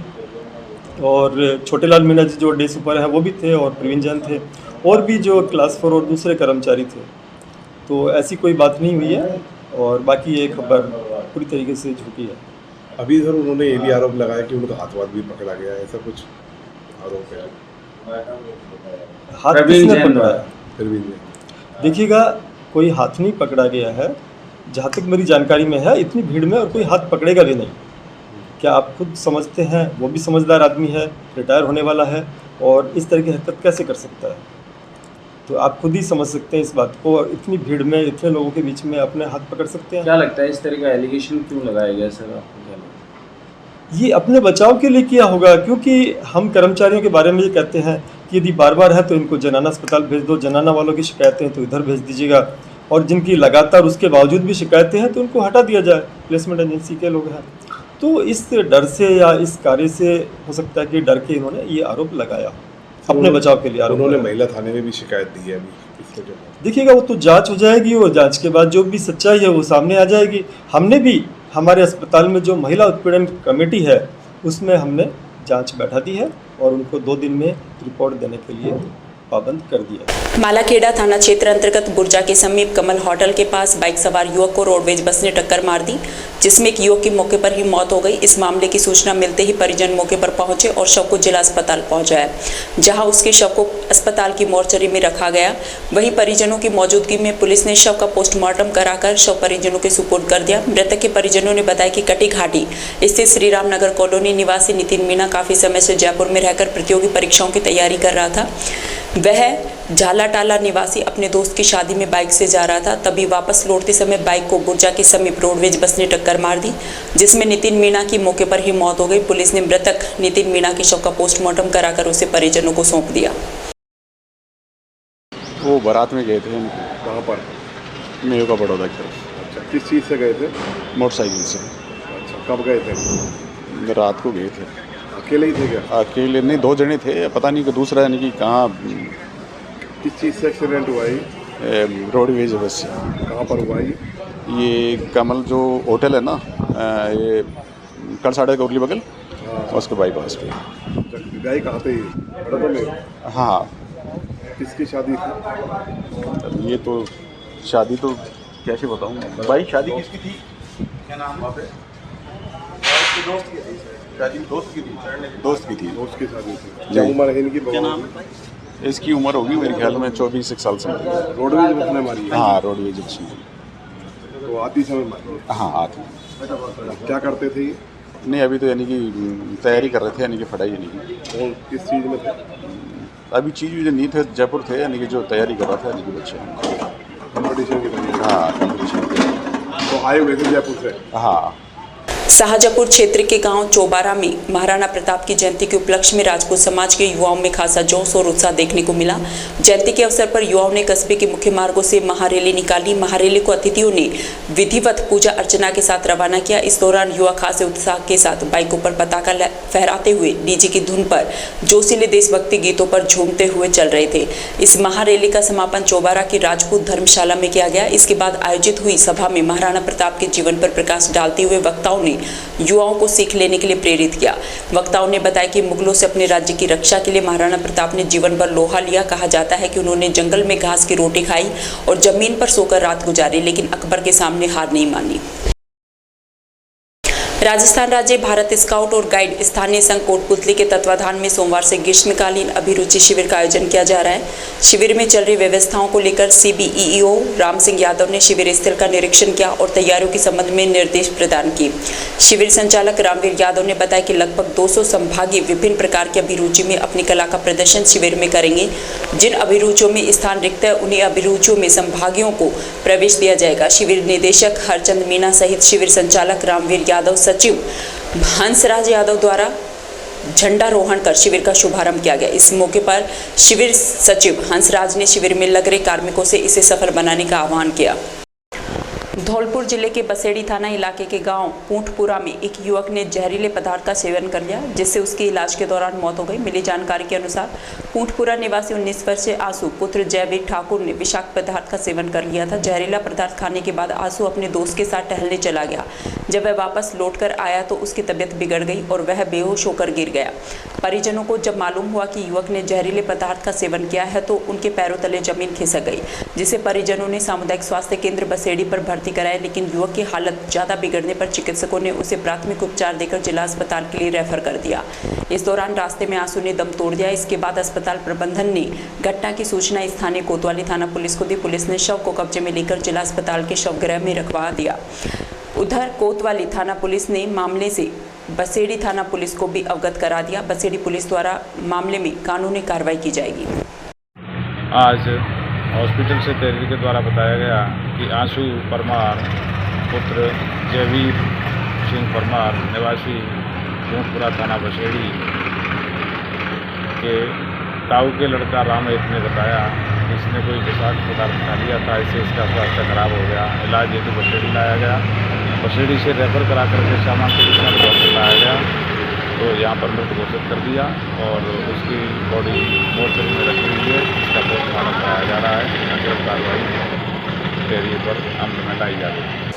S9: और छोटेलाल मीना जी जो डे सुपर हैं वो भी थे, और प्रवीण जैन थे, और भी जो क्लास 4 और दूसरे कर्मचारी थे। तो ऐसी कोई बात नहीं हुई है, और बाकी ये खबर पूरी तरीके से झूठी है।
S10: अभी सर उन्होंने ये भी आरोप लगाया कि उनका हाथ भी पकड़ा गया है, ऐसा कुछ आरोप है?
S9: हाथ किसने पकड़ा है?
S10: प्रवीण ने।
S9: देखिएगा, कोई हाथ नहीं पकड़ा गया है, जहाँ तक मेरी जानकारी में है। इतनी भीड़ में और कोई हाथ पकड़ेगा भी नहीं। क्या आप खुद समझते हैं, वो भी समझदार आदमी है, रिटायर होने वाला है, और इस तरह की हरकत कैसे कर सकता है? तो आप खुद ही समझ सकते हैं इस बात को। इतनी भीड़ में, इतने लोगों के बीच में अपने हाथ पकड़ सकते हैं?
S11: क्या लगता है इस तरह का एलिगेशन क्यों लगाया गया सर, आपको क्या लगता है?
S9: ये अपने बचाव के लिए किया होगा, क्योंकि हम कर्मचारियों के बारे में ये कहते हैं कि यदि बार बार है तो इनको जनाना अस्पताल भेज दो, जनाना वालों की शिकायतें हैं तो इधर भेज दीजिएगा, और जिनकी लगातार उसके बावजूद भी शिकायतें हैं तो उनको हटा दिया जाए, प्लेसमेंट एजेंसी के लोग हैं। तो इस डर से या इस कार्य से हो सकता है कि डर के इन्होंने ये आरोप लगाया, अपने बचाव के लिए आरोप।
S10: उन्होंने महिला थाने में भी शिकायत दी है अभी।
S9: देखिएगा, वो तो जांच हो जाएगी, और जांच के बाद जो भी सच्चाई है वो सामने आ जाएगी। हमने भी हमारे अस्पताल में जो महिला उत्पीड़न कमेटी है, उसमें हमने जांच बैठा दी है, और उनको 2 दिन में रिपोर्ट देने के लिए पाबंद कर दिया।
S1: मालाखेड़ा थाना क्षेत्र अंतर्गत बुर्जा के समीप कमल होटल के पास बाइक सवार युवक को रोडवेज बस ने टक्कर मार दी, जिसमें एक युवक की मौके पर ही मौत हो गई। इस मामले की सूचना मिलते ही परिजन मौके पर पहुंचे और शव को जिला अस्पताल पहुंचाया, जहां उसके शव को अस्पताल की मोर्चरी में रखा गया। वहीं परिजनों की मौजूदगी में पुलिस ने शव का पोस्टमार्टम कराकर शव परिजनों के सुपुर्द कर दिया। मृतक के परिजनों ने बताया कि कटी घाटी स्थित श्री राम नगर कॉलोनी निवासी नितिन मीणा काफी समय से जयपुर में रहकर प्रतियोगी परीक्षाओं की तैयारी कर रहा था। वह झालाटाला निवासी अपने दोस्त की शादी में बाइक से जा रहा था, तभी वापस लौटते समय बाइक को बुर्जा के समीप रोडवेज बस ने टक्कर मार दी, जिसमें नितिन मीणा की मौके पर ही मौत हो गई। पुलिस ने मृतक नितिन मीणा के शव का पोस्टमार्टम कराकर उसे परिजनों को सौंप दिया।
S12: वो बारात में गए थे।
S10: कहाँ पर?
S12: मेयो का बड़ौदा की तरफ।
S10: अच्छा, किस चीज़ से गए थे?
S12: मोटरसाइकिल से।
S10: अच्छा, कब गए थे?
S12: रात को गए थे।
S10: अकेले ही थे क्या?
S12: अकेले नहीं, 2 जने थे, पता नहीं कि दूसरा यानी कि कहाँ।
S10: किस चीज़ से एक्सीडेंट हुआ है?
S12: रोडवेज बस से।
S10: कहाँ पर हुआ
S12: ये कमल जो होटल है ना, ये कड़साड़ा के उरली बगल, उसके बाईपास पे।
S10: गए कहाँ थे? बड़ौदा में?
S12: हाँ।
S10: किसकी शादी थी?
S12: ये तो शादी तो कैसे बताऊँ भाई, शादी किसकी थी? क्या नाम वहाँ पे? दोस्त की थी शादी। दोस्त की थी।
S10: दोस्त की शादी थी। क्या उम्र है इनकी? क्या नाम है?
S12: इसकी उम्र होगी मेरे ख्याल में 24 साल से।
S10: रोडवेज बस ने मारी?
S12: हाँ, रोडवेज बस में।
S10: तो आती समय मारी?
S12: हाँ, आती।
S10: क्या करते थे?
S12: नहीं, अभी तो यानी कि तैयारी कर रहे थे, यानी कि पढ़ाई नहीं की।
S10: और किस चीज़ में थे?
S12: अभी चीज़ नहीं थे, जयपुर थे, यानी कि जो तैयारी कर रहा था, यानी कि बच्चे
S10: कंपटीशन की तैयारी?
S12: हाँ, कंपटीशन।
S10: तो आए हुए थे जयपुर से?
S12: हाँ।
S1: शाहजहाँपुर क्षेत्र के गांव चौबारा में महाराणा प्रताप की जयंती के उपलक्ष्य में राजपूत समाज के युवाओं में खासा जोश और उत्साह देखने को मिला। जयंती के अवसर पर युवाओं ने कस्बे के मुख्य मार्गों से महारैली निकाली। महारैली को अतिथियों ने विधिवत पूजा अर्चना के साथ रवाना किया। इस दौरान युवा खासे उत्साह के साथ बाइकों पर पताका फहराते हुए डीजे की धुन पर जोशीले देशभक्ति गीतों पर झूमते हुए चल रहे थे। इस महारैली का समापन चौबारा की राजपूत धर्मशाला में किया गया। इसके बाद आयोजित हुई सभा में महाराणा प्रताप के जीवन पर प्रकाश डालते हुए वक्ताओं ने ने युवाओं को सीख लेने के लिए प्रेरित किया। वक्ताओं ने बताया कि मुगलों से अपने राज्य की रक्षा के लिए महाराणा प्रताप ने जीवन भर लोहा लिया। कहा जाता है कि उन्होंने जंगल में घास की रोटी खाई और जमीन पर सोकर रात गुजारी, लेकिन अकबर के सामने हार नहीं मानी। राजस्थान राज्य भारत स्काउट और गाइड स्थानीय संघ कोटपुतली के तत्वाधान में सोमवार से ग्रीष्मकालीन अभिरुचि शिविर का आयोजन किया जा रहा है। शिविर में चल रही व्यवस्थाओं को लेकर CBEO राम सिंह यादव ने शिविर स्थल का निरीक्षण किया और तैयारियों के संबंध में निर्देश प्रदान किए। शिविर संचालक रामवीर यादव ने बताया कि लगभग 200 संभागी विभिन्न प्रकार की अभिरुचि में अपनी कला का प्रदर्शन शिविर में करेंगे। जिन अभिरुचियों में स्थान रिक्त है उन्हीं अभिरुचियों में संभागियों को प्रवेश दिया जाएगा। शिविर निदेशक हरचंद मीना सहित शिविर संचालक रामवीर यादव, सचिव हंसराज यादव द्वारा झंडारोहण कर शिविर का शुभारंभ किया गया। इस मौके पर शिविर सचिव हंसराज ने शिविर में लग रहे कार्मिकों से इसे सफल बनाने का आह्वान किया। धौलपुर जिले के बसेड़ी थाना इलाके के गांव पूंठपुरा में एक युवक ने जहरीले पदार्थ का सेवन कर लिया, जिससे उसकी इलाज के दौरान मौत हो गई। मिली जानकारी के अनुसार पूंठपुरा निवासी 19 वर्षीय आंसू पुत्र जयवीर ठाकुर ने विषाक्त पदार्थ का सेवन कर लिया था। जहरीला पदार्थ खाने के बाद आंसू अपने दोस्त के साथ टहलने चला गया। जब वह वापस लौटकर आया तो उसकी तबीयत बिगड़ गई और वह बेहोश होकर गिर गया। परिजनों को जब मालूम हुआ कि युवक ने जहरीले पदार्थ का सेवन किया है तो उनके पैरों तले जमीन खिसक गई, जिसे परिजनों ने सामुदायिक स्वास्थ्य केंद्र बसेड़ी पर भर्ती कराया, लेकिन युवक की हालत ज्यादा बिगड़ने पर चिकित्सकों ने उसे प्राथमिक उपचार देकर जिला अस्पताल के लिए रेफर कर दिया। इस दौरान रास्ते में आंसू ने दम तोड़ दिया। इसके बाद अस्पताल प्रबंधन ने घटना की सूचना स्थानीय कोतवाली थाना पुलिस को दी। पुलिस ने शव को कब्जे में लेकर जिला अस्पताल के शवगृह में रखवा दिया। उधर कोतवाली थाना पुलिस ने मामले से बसेड़ी थाना पुलिस को भी अवगत करा दिया। बसेड़ी पुलिस द्वारा मामले में कानूनी कार्रवाई की जाएगी।
S7: आज हॉस्पिटल से तहरीर के द्वारा बताया गया कि आंसू परमार पुत्र जयवीर सिंह परमार निवासी पूंठपुरा थाना बसेड़ी के ताऊ के लड़का रामहेत ने बताया कि इसने कोई विषाक्त पदार्थ खा लिया था, इससे इसका स्वास्थ्य खराब हो गया। इलाज हेतु बसेड़ी लाया गया। बसेड़ी से रेफर करा करके सामान चिकित्सा लाया गया तो यहाँ पर मृत घोषित कर दिया और उसकी बॉडी मोर्चरी में रखी हुई है। इसका पोस्टमार्टम कराया जा रहा है। अग्रिम कार्रवाई तहरीर पर अमल में लाई जा रही है।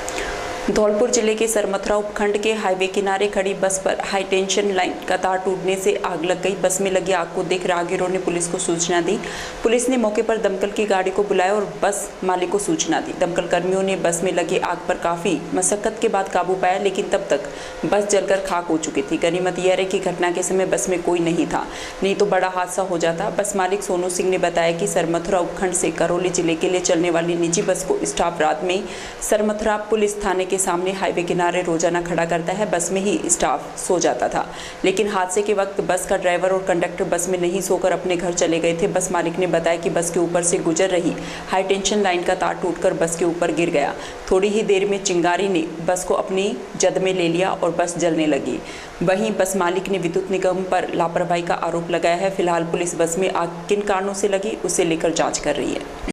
S1: धौलपुर जिले के सरमथुरा उपखंड के हाईवे किनारे खड़ी बस पर हाई टेंशन लाइन का तार टूटने से आग लग गई। बस में लगी आग को देख राहगीरों ने पुलिस को सूचना दी। पुलिस ने मौके पर दमकल की गाड़ी को बुलाया और बस मालिक को सूचना दी। दमकल कर्मियों ने बस में लगी आग पर काफी मशक्कत के बाद काबू पाया, लेकिन तब तक बस जलकर खाक हो चुकी थी। गनीमत यह है कि घटना के समय बस में कोई नहीं था, नहीं तो बड़ा हादसा हो जाता। बस मालिक सोनू सिंह ने बताया कि सरमथुरा उपखंड से करौली जिले के लिए चलने वाली निजी बस को स्टाफ रात में सरमथुरा पुलिस थाने के सामने हाईवे किनारे रोजाना खड़ा करता है। बस में ही स्टाफ सो जाता था, लेकिन हादसे के वक्त बस का ड्राइवर और कंडक्टर बस में नहीं सोकर अपने घर चले गए थे। बस मालिक ने बताया कि बस के ऊपर से गुजर रही हाई टेंशन लाइन का तार टूटकर बस के ऊपर गिर गया। थोड़ी ही देर में चिंगारी ने बस को अपनी जद में ले लिया और बस जलने लगी। वहीं बस मालिक ने विद्युत निगम पर लापरवाही का आरोप लगाया है। फिलहाल पुलिस बस में आग किन कारणों से लगी उसे लेकर जाँच कर रही है।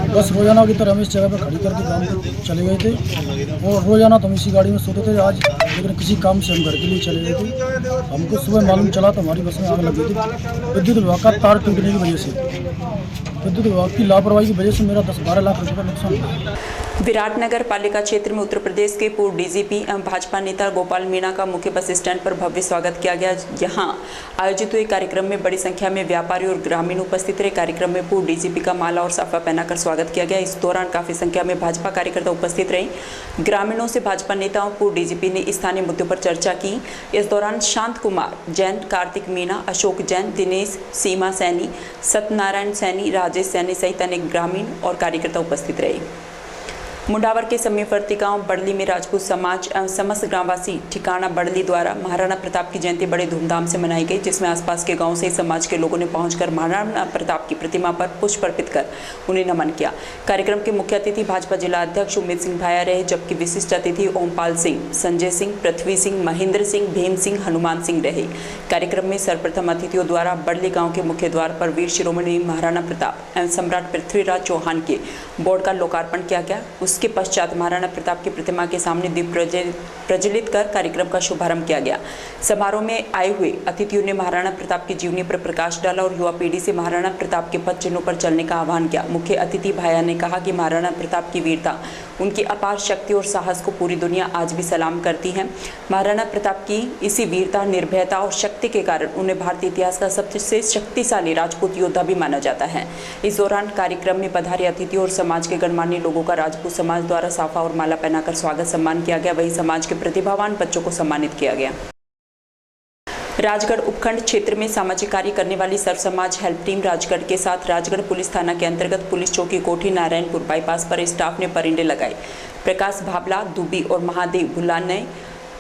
S13: बस रोजाना की तरह हम इस जगह पर खड़ी करके काम पर चले गए थे और रोजाना तो हम इसी गाड़ी में सोते थे। आज लेकिन किसी काम से हम घर के लिए चले गए थे। हमको सुबह मालूम चला तो हमारी बस में आग लग गई थी। विद्युत विभाग का तार टूटने की वजह से, विद्युत विभाग की लापरवाही की वजह से मेरा 10-12 लाख रुपये का नुकसान हुआ।
S1: विराटनगर पालिका क्षेत्र में उत्तर प्रदेश के पूर्व डीजीपी एवं भाजपा नेता गोपाल मीणा का मुख्य बस स्टैंड पर भव्य स्वागत किया गया। यहां आयोजित हुए कार्यक्रम में बड़ी संख्या में व्यापारी और ग्रामीण उपस्थित रहे। कार्यक्रम में पूर्व डीजीपी का माला और साफा पहनाकर स्वागत किया गया। इस दौरान काफी संख्या में भाजपा कार्यकर्ता उपस्थित रहे। ग्रामीणों से भाजपा नेताओं पूर्व डीजीपी ने स्थानीय मुद्दों पर चर्चा की। इस दौरान शांत कुमार जैन, कार्तिक मीणा, अशोक जैन, दिनेश, सीमा सैनी, सत्यनारायण सैनी, राजेश सैनी सहित अनेक ग्रामीण और कार्यकर्ता उपस्थित रहे। मुंडावर के समीपवर्ती गांव बड़ली में राजपूत समाज एवं समस्त ग्रामवासी ठिकाना बड़ली द्वारा महाराणा प्रताप की जयंती बड़े धूमधाम से मनाई गई, जिसमें आसपास के गांव से समाज के लोगों ने पहुंचकर महाराणा प्रताप की प्रतिमा पर पुष्प अर्पित कर उन्हें नमन किया। कार्यक्रम के मुख्य अतिथि भाजपा जिला अध्यक्ष उमेद सिंह भाया रहे, जबकि विशिष्ट अतिथि ओमपाल सिंह, संजय सिंह, पृथ्वी सिंह, महेंद्र सिंह, भीम सिंह, हनुमान सिंह रहे। कार्यक्रम में सर्वप्रथम अतिथियों द्वारा बड़ली गाँव के मुख्य द्वार पर वीर शिरोमणि महाराणा प्रताप एवं सम्राट पृथ्वीराज चौहान के बोर्ड का लोकार्पण किया गया। उस जिसके पश्चात महाराणा प्रताप की प्रतिमा के सामने दीप प्रज्वलित कर कार्यक्रम का शुभारंभ किया गया। समारोह में आए हुए अतिथियों ने महाराणा प्रताप की जीवनी पर प्रकाश डाला और युवा पीढ़ी से महाराणा प्रताप के पद चिन्हों पर चलने का आह्वान किया। मुख्य अतिथि भाया ने कहा कि महाराणा प्रताप की वीरता, उनकी अपार शक्ति और साहस को पूरी दुनिया आज भी सलाम करती है। महाराणा प्रताप की इसी वीरता, निर्भयता और शक्ति के कारण उन्हें भारतीय इतिहास का सबसे शक्तिशाली राजपूत योद्धा भी माना जाता है। इस दौरान कार्यक्रम में पधारे अतिथियों और समाज के गणमान्य लोगों का राजपूत समाज द्वारा साफा और माला पहनाकर स्वागत सम्मान किया गया। वहीं समाज के प्रतिभावान बच्चों को सम्मानित किया गया। राजगढ़ उपखंड क्षेत्र में सामाजिक कार्य करने वाली सर्व समाज हेल्प टीम राजगढ़ के साथ राजगढ़ पुलिस थाना के अंतर्गत पुलिस चौकी कोठी नारायणपुर बाईपास पर स्टाफ ने परिंदे लगाए। प्रकाश भावला, दुबी और महादेव भुल्लान ने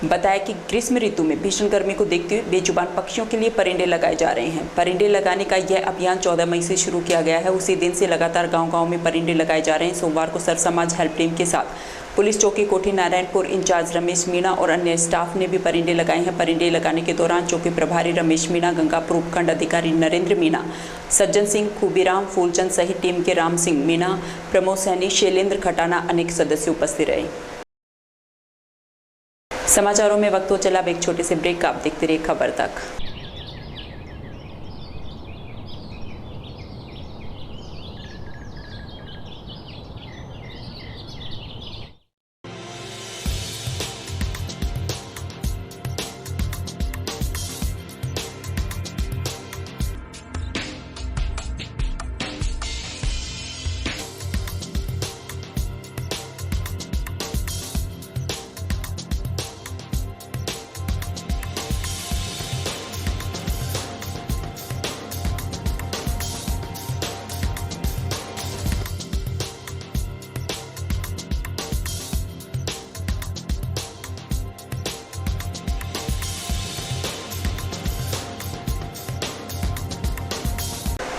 S1: बताया कि ग्रीष्म ऋतु में भीषण गर्मी को देखते हुए बेजुबान पक्षियों के लिए परिंदे लगाए जा रहे हैं। परिंदे लगाने का यह अभियान 14 मई से शुरू किया गया है। उसी दिन से लगातार गांव-गांव में परिंदे लगाए जा रहे हैं। सोमवार को सर्व समाज हेल्प टीम के साथ पुलिस चौकी कोठी नारायणपुर इंचार्ज रमेश मीणा और अन्य स्टाफ ने भी परिंदे लगाए हैं। परिंदे लगाने के दौरान चौकी प्रभारी रमेश मीणा, गंगापुर उपखंड अधिकारी नरेंद्र मीणा, सज्जन सिंह, खूबीराम, फूलचंद सहित टीम के राम सिंह मीणा, प्रमोद सैनी, शैलेंद्र खटाना अनेक सदस्य उपस्थित रहे। समाचारों में वक्त हो चला अब एक छोटे से ब्रेक का। आप देखते रहिए खबर तक।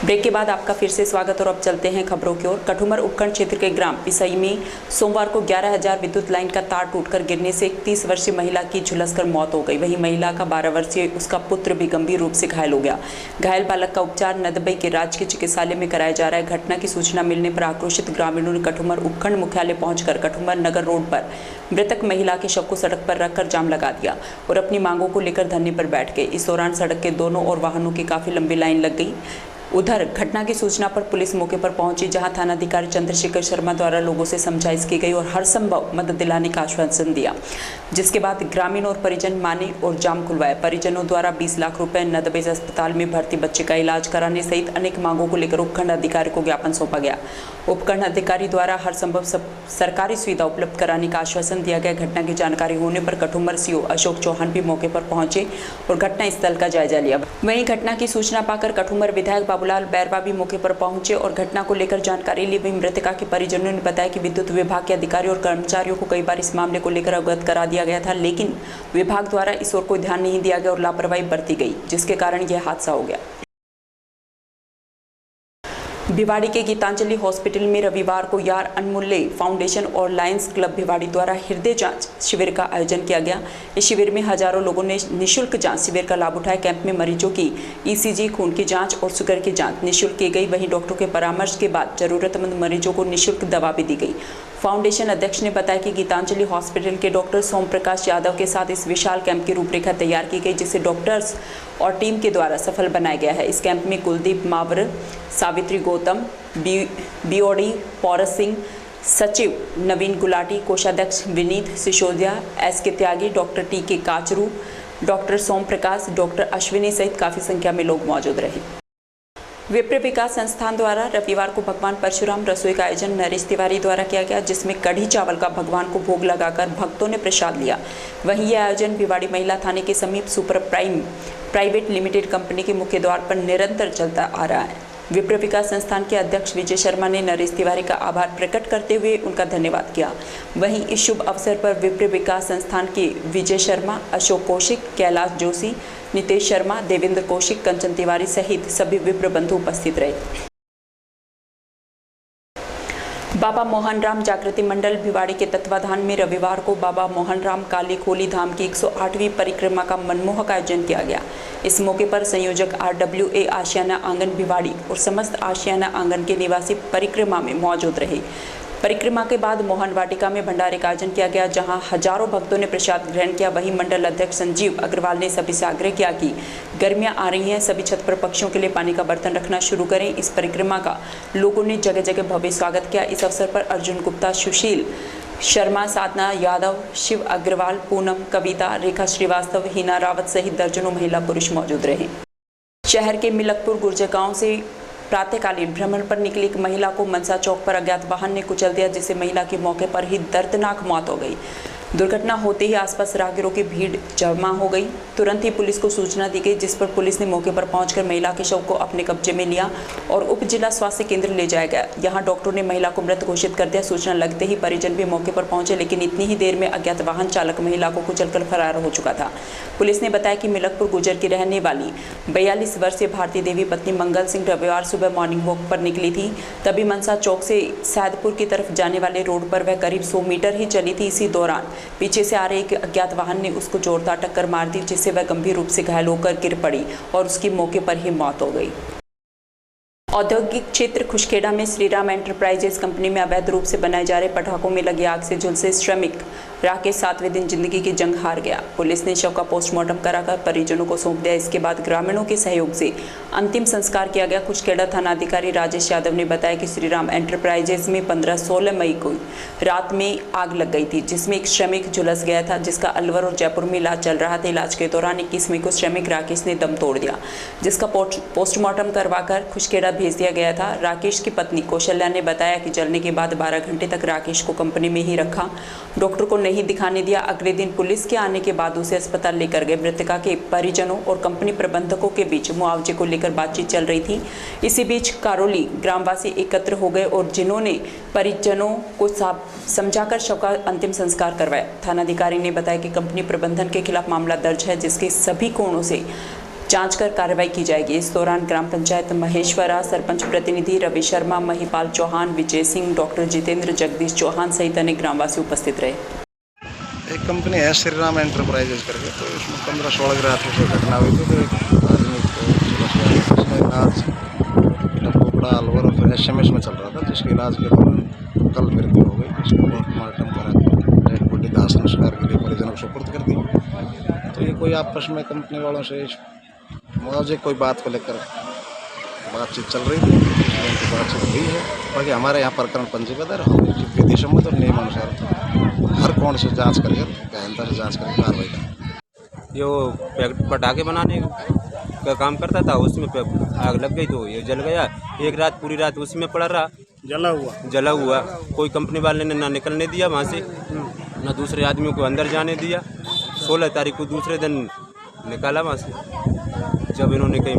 S1: ब्रेक के बाद आपका फिर से स्वागत और अब चलते हैं खबरों की ओर। कठुमर उपखंड क्षेत्र के ग्राम पिसई में सोमवार को 11,000 विद्युत लाइन का तार टूटकर गिरने से एक 30 वर्षीय महिला की झुलसकर मौत हो गई। वहीं महिला का 12 वर्षीय उसका पुत्र भी गंभीर रूप से घायल हो गया। घायल बालक का उपचार नदबई के राजकीय चिकित्सालय में कराया जा रहा है। घटना की सूचना मिलने पर आक्रोशित ग्रामीणों ने कठुमर उपखंड मुख्यालय पहुंचकर कठुमर नगर रोड पर मृतक महिला के शव को सड़क पर रखकर जाम लगा दिया और अपनी मांगों को लेकर धरने पर बैठ गए। इस दौरान सड़क के दोनों ओर वाहनों की काफी लंबी लाइन लग गई। उधर घटना की सूचना पर पुलिस मौके पर पहुंची, जहां थानाधिकारी चंद्रशेखर शर्मा द्वारा लोगों से समझाइश की गई और हर संभव मदद दिलाने का आश्वासन दिया, जिसके बाद ग्रामीण और परिजन माने और जाम खुलवाया। परिजनों द्वारा 20 लाख रुपए, नदबेज अस्पताल में भर्ती बच्चे का इलाज कराने सहित अनेक मांगों को लेकर उपखंड अधिकारी को ज्ञापन सौंपा गया। उपखंड अधिकारी द्वारा हर संभव सरकारी सुविधा उपलब्ध कराने का आश्वासन दिया गया। घटना की जानकारी होने पर कठुमर सीओ अशोक चौहान भी मौके पर पहुंचे और घटना स्थल का जायजा लिया। वहीं घटना की सूचना पाकर कठुमर विधायक बाबूलाल बैरवा भी मौके पर पहुंचे और घटना को लेकर जानकारी ली। वहीं मृतका के परिजनों ने बताया कि विद्युत विभाग के अधिकारी और कर्मचारियों को कई बार इस मामले को लेकर अवगत करा दिया गया था, लेकिन विभाग द्वारा इस ओर कोई ध्यान नहीं दिया गया और लापरवाही बरती गई, जिसके कारण यह हादसा हो गया। भिवाड़ी के गीतांजलि हॉस्पिटल में रविवार को यार अनमूल्य फाउंडेशन और लायंस क्लब भिवाड़ी द्वारा हृदय जांच शिविर का आयोजन किया गया। इस शिविर में हजारों लोगों ने निःशुल्क जांच शिविर का लाभ उठाया। कैंप में मरीजों की ईसीजी, खून की जांच और शुगर की जांच निःशुल्क की गई। वहीं डॉक्टरों के परामर्श के बाद जरूरतमंद मरीजों को निःशुल्क दवा भी दी गई। फाउंडेशन अध्यक्ष ने बताया कि गीतांजलि हॉस्पिटल के डॉक्टर सोम प्रकाश यादव के साथ इस विशाल कैंप की रूपरेखा तैयार की गई, जिसे डॉक्टर्स और टीम के द्वारा सफल बनाया गया है। इस कैंप में कुलदीप मावर, सावित्री गौतम, बीओडी पौरस सिंह, सचिव नवीन गुलाटी, कोषाध्यक्ष विनीत सिसोदिया, एसके त्यागी, डॉक्टर टीके काचरू, डॉक्टर सोम प्रकाश, डॉक्टर अश्विनी सहित काफी संख्या में लोग मौजूद रहे। विप्र विकास संस्थान द्वारा रविवार को भगवान परशुराम रसोई का आयोजन नरेश तिवारी द्वारा किया गया, जिसमें कढ़ी चावल का भगवान को भोग लगाकर भक्तों ने प्रसाद लिया। वहीं यह आयोजन भिवाड़ी महिला थाने के समीप super prime private limited company के मुख्य द्वार पर निरंतर चलता आ रहा है। विप्र विकास संस्थान के अध्यक्ष विजय शर्मा ने नरेश तिवारी का आभार प्रकट करते हुए उनका धन्यवाद किया। वहीं इस शुभ अवसर पर विप्र विकास संस्थान के विजय शर्मा, अशोक कौशिक, कैलाश जोशी, नितेश शर्मा, देवेंद्र कौशिक, कंचन तिवारी सहित सभी विप्र बंधु उपस्थित रहे। बाबा मोहनराम जागृति मंडल भिवाड़ी के तत्वाधान में रविवार को बाबा मोहनराम काली खोली धाम की 108वीं परिक्रमा का मनमोहक आयोजन किया गया। इस मौके पर संयोजक RWA आशियाना आंगन भिवाड़ी और समस्त आशियाना आंगन के निवासी परिक्रमा में मौजूद रहे। परिक्रमा के बाद मोहन वाटिका में भंडारे का आयोजन किया गया, जहां हजारों भक्तों ने प्रसाद ग्रहण किया। वहीं मंडल अध्यक्ष संजीव अग्रवाल ने सभी से आग्रह किया कि गर्मियां आ रही हैं, सभी छत पर पक्षियों के लिए पानी का बर्तन रखना शुरू करें। इस परिक्रमा का लोगों ने जगह जगह भव्य स्वागत किया। इस अवसर पर अर्जुन गुप्ता, सुशील शर्मा, साधना यादव, शिव अग्रवाल, पूनम, कविता, रेखा श्रीवास्तव, हिना रावत सहित दर्जनों महिला पुरुष मौजूद रहे। शहर के मिलकपुर गुर्जर गांव से प्रातःकालीन भ्रमण पर निकली एक महिला को मनसा चौक पर अज्ञात वाहन ने कुचल दिया, जिससे महिला की मौके पर ही दर्दनाक मौत हो गई। दुर्घटना होते ही आसपास राहगीरों की भीड़ जमा हो गई। तुरंत ही पुलिस को सूचना दी गई, जिस पर पुलिस ने मौके पर पहुंचकर महिला के शव को अपने कब्जे में लिया और उप जिला स्वास्थ्य केंद्र ले जाया गया। यहां डॉक्टरों ने महिला को मृत घोषित कर दिया। सूचना लगते ही परिजन भी मौके पर पहुंचे, लेकिन इतनी ही देर में अज्ञात वाहन चालक महिला को कुचलकर फरार हो चुका था। पुलिस ने बताया कि मिलकपुर गुर्जर की रहने वाली 42 वर्षीय भारतीय देवी पत्नी मंगल सिंह रविवार सुबह मॉर्निंग वॉक पर निकली थी। तभी मनसा चौक से सैदपुर की तरफ जाने वाले रोड पर वह करीब 100 मीटर ही चली थी। इसी दौरान पीछे से आ रहे एक अज्ञात वाहन ने उसको जोरदार टक्कर मार दी, जिससे वह गंभीर रूप से घायल होकर गिर पड़ी और उसकी मौके पर ही मौत हो गई। औद्योगिक क्षेत्र खुशखेड़ा में श्रीराम एंटरप्राइजेज कंपनी में अवैध रूप से बनाए जा रहे पटाखों में लगी आग से झुलसे श्रमिक राकेश 7वें दिन जिंदगी की जंग हार गया। पुलिस ने शव का पोस्टमार्टम कराकर परिजनों को सौंप दिया। इसके बाद ग्रामीणों के सहयोग से अंतिम संस्कार किया गया। खुशखेड़ा थानाधिकारी राजेश यादव ने बताया कि श्रीराम एंटरप्राइजेज में 15-16 मई को रात में आग लग गई थी, जिसमें एक श्रमिक झुलस गया था, जिसका अलवर और जयपुर में इलाज चल रहा था। इलाज के दौरान 21 मई को श्रमिक राकेश ने दम तोड़ दिया, जिसका पोस्टमार्टम करवाकर खुशखेड़ा भेज दिया गया था। राकेश की पत्नी कौशल्या ने बताया कि जलने के बाद 12 घंटे तक राकेश को कंपनी में ही रखा, डॉक्टर को नहीं दिखाने दिया। अगले दिन पुलिस के आने के बाद उसे अस्पताल लेकर गए। मृतका के परिजनों और कंपनी प्रबंधकों के बीच मुआवजे को लेकर बातचीत चल रही थी। इसी बीच कारोली ग्रामवासी एकत्र हो गए और जिन्होंने परिजनों को समझाकर शव का अंतिम संस्कार करवाया। थानाधिकारी ने बताया कि कंपनी प्रबंधन के खिलाफ मामला दर्ज है, जिसके सभी कोणों से जांच कर कार्रवाई की जाएगी। इस दौरान ग्राम पंचायत महेश्वरा, सरपंच प्रतिनिधि रवि शर्मा, महिपाल चौहान, विजय सिंह, डॉक्टर जितेंद्र, जगदीश चौहान सहित अनेक ग्रामवासी उपस्थित रहे।
S14: एक कंपनी है श्रीराम एंटरप्राइजेज करके, तो इसमें 15-16 की रात को घटना हुई थी। तो एक आदमी को उसका इलाज टपोकड़ा अलवर और फिर SMS में चल रहा था, जिसके इलाज के दौरान कल मृत्यु हो गई। इसको पोस्टमार्टम करा डेड बॉडी दाह संस्कार के लिए परिजनों को सुपुर्द कर दी। तो ये कोई आपस में कंपनी वालों से मुआवजे कोई बात को लेकर बातचीत चल रही थी, उनकी बातचीत हुई है। बाकी हमारे यहाँ प्रकरण पंजीबद्ध है, हम विधि सम्मत और नियम अनुसार हर कोण से जांच करके गहनता से जांच करके कार्रवाई करें।
S15: ये वो पटाखे बनाने का काम करता था, उसमें आग लग गई तो ये जल गया। एक रात पूरी रात उसी में पड़ा रहा, जला हुआ। कोई कंपनी वाले ने ना निकलने दिया वहाँ से, ना दूसरे आदमियों को अंदर जाने दिया। 16 तारीख को दूसरे दिन निकाला वहाँ से। जब इन्होंने कहीं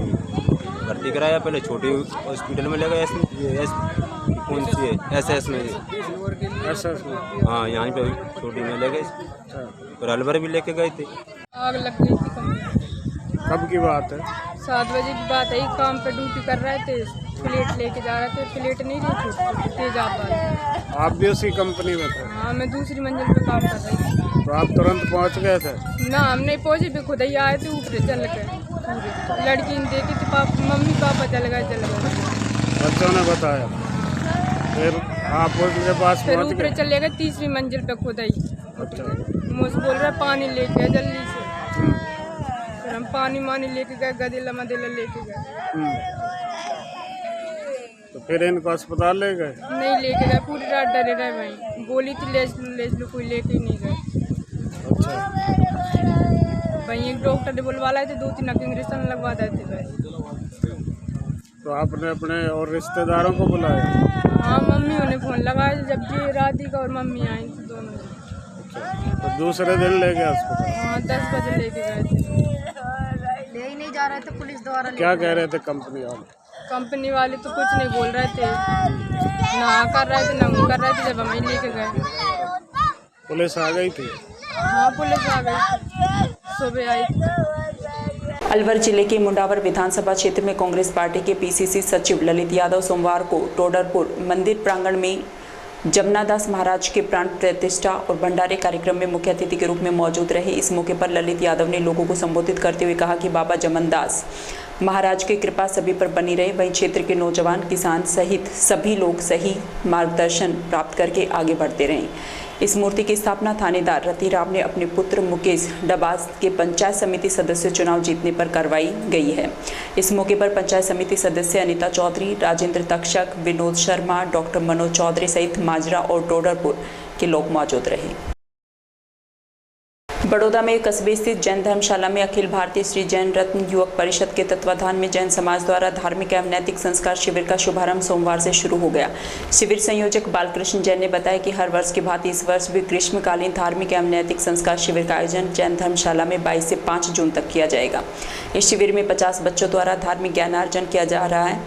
S15: भर्ती कराया, पहले छोटे हॉस्पिटल में ले गए, कौन सी है SS में, हाँ यहाँ पे छोटी में ले गए, फिर अलवर भी लेके गए थे।
S16: आग लग गई थी कंपनी।
S10: कब की बात है?
S16: 7 बजे की बात है। काम पे ड्यूटी कर रहे थे, प्लेट लेके जा रहे थे, प्लेट नहीं रही थी, तेज आप वाली।
S10: आप भी उसी कंपनी में थे?
S16: हाँ, मैं दूसरी मंजिल पे काम कर रही थी।
S10: तो आप तुरंत पहुंच गए थे?
S16: ना, हम नहीं पहुंचे, भी खुद ही आए थे, ऊपर चल गए। लड़की ने देखी थी, मम्मी पापा चल गए।
S10: बच्चों ने बताया, फिर आप उनके पास
S16: फिर ऊपर चले गए, तीसरी मंजिल पे खुद ही। मुझसे बोल रहा पानी लेके जल्दी से। फिर हम पानी लेके गए, गदेला मदेला लेके गए।
S10: तो फिर इनको अस्पताल ले गए?
S16: नहीं लेके गए, पूरी रात डरे रहे वहीं। बोली थी ले लो, कोई लेके नहीं गए।
S10: अच्छा।
S16: वहीं एक डॉक्टर ने बुलवा लाए थे, 2-3 इंजेक्शन लगवा देते थे।
S10: तो आपने अपने और रिश्तेदारों को बुलाया?
S16: हाँ, मम्मी उन्हें फ़ोन लगाया, जब जी राधिका और मम्मी आई थी दोनों।
S10: तो दूसरे दिन ले गए अस्पताल?
S16: हाँ, 10 बजे लेके गए थे।
S17: ले ही नहीं जा रहे थे पुलिस द्वारा।
S10: क्या कह रहे थे कंपनी वाले?
S16: कंपनी वाले तो कुछ नहीं बोल रहे थे, ना कर रहे थे ना वो कर रहे थे। जब हमें लेके गए,
S10: पुलिस आ गई थी?
S16: हाँ, पुलिस आ गई, सुबह आई थी।
S1: अलवर जिले के मुंडावर विधानसभा क्षेत्र में कांग्रेस पार्टी के PCC सचिव ललित यादव सोमवार को टोडरपुर मंदिर प्रांगण में जमनादास महाराज के प्राण प्रतिष्ठा और भंडारे कार्यक्रम में मुख्य अतिथि के रूप में मौजूद रहे। इस मौके पर ललित यादव ने लोगों को संबोधित करते हुए कहा कि बाबा जमनदास महाराज की कृपा सभी पर बनी रहे। वहीं क्षेत्र के नौजवान, किसान सहित सभी लोग सही मार्गदर्शन प्राप्त करके आगे बढ़ते रहें। इस मूर्ति की स्थापना थानेदार रतिराम ने अपने पुत्र मुकेश डबास के पंचायत समिति सदस्य चुनाव जीतने पर करवाई गई है। इस मौके पर पंचायत समिति सदस्य अनीता चौधरी, राजेंद्र तक्षक, विनोद शर्मा, डॉक्टर मनोज चौधरी सहित माजरा और डोडरपुर के लोग मौजूद रहे। बड़ौदा में कस्बे स्थित जैन धर्मशाला में अखिल भारतीय श्री जैन रत्न युवक परिषद के तत्वाधान में जैन समाज द्वारा धार्मिक एवं नैतिक संस्कार शिविर का शुभारंभ सोमवार से शुरू हो गया। शिविर संयोजक बालकृष्ण जैन ने बताया कि हर वर्ष की भांति इस वर्ष भी ग्रीष्मकालीन धार्मिक एवं नैतिक संस्कार शिविर का आयोजन जैन धर्मशाला में 22 से 5 जून तक किया जाएगा। इस शिविर में 50 बच्चों द्वारा धार्मिक ज्ञानार्जन किया जा रहा है,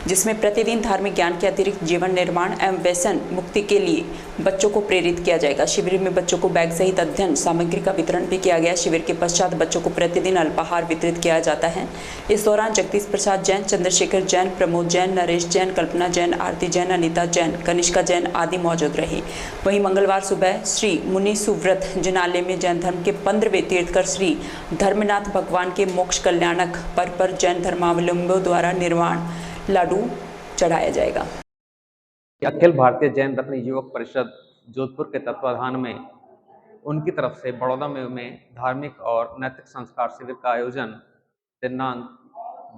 S1: जिसमें प्रतिदिन धार्मिक ज्ञान के अतिरिक्त जीवन निर्माण एवं व्यसन मुक्ति के लिए बच्चों को प्रेरित किया जाएगा। शिविर में बच्चों को बैग सहित अध्ययन सामग्री का वितरण भी किया गया। शिविर के पश्चात बच्चों को प्रतिदिन अल्पाहार वितरित किया जाता है। इस दौरान जगदीश प्रसाद जैन, चंद्रशेखर जैन, प्रमोद जैन, नरेश जैन, कल्पना जैन, आरती जैन, अनीता जैन, कनिष्का जैन आदि मौजूद रहे। वहीं मंगलवार सुबह श्री मुनि सुव्रत जिनालय में जैन धर्म के 15वें तीर्थकर श्री धर्मनाथ भगवान के मोक्ष कल्याणक पर्व पर जैन धर्मावलंबियों द्वारा निर्वाण लाडू चढ़ाया जाएगा।
S18: अखिल भारतीय जैन रत्न युवक परिषद जोधपुर के तत्वाधान में उनकी तरफ से बड़ौदा में धार्मिक और नैतिक संस्कार शिविर का आयोजन दिनांक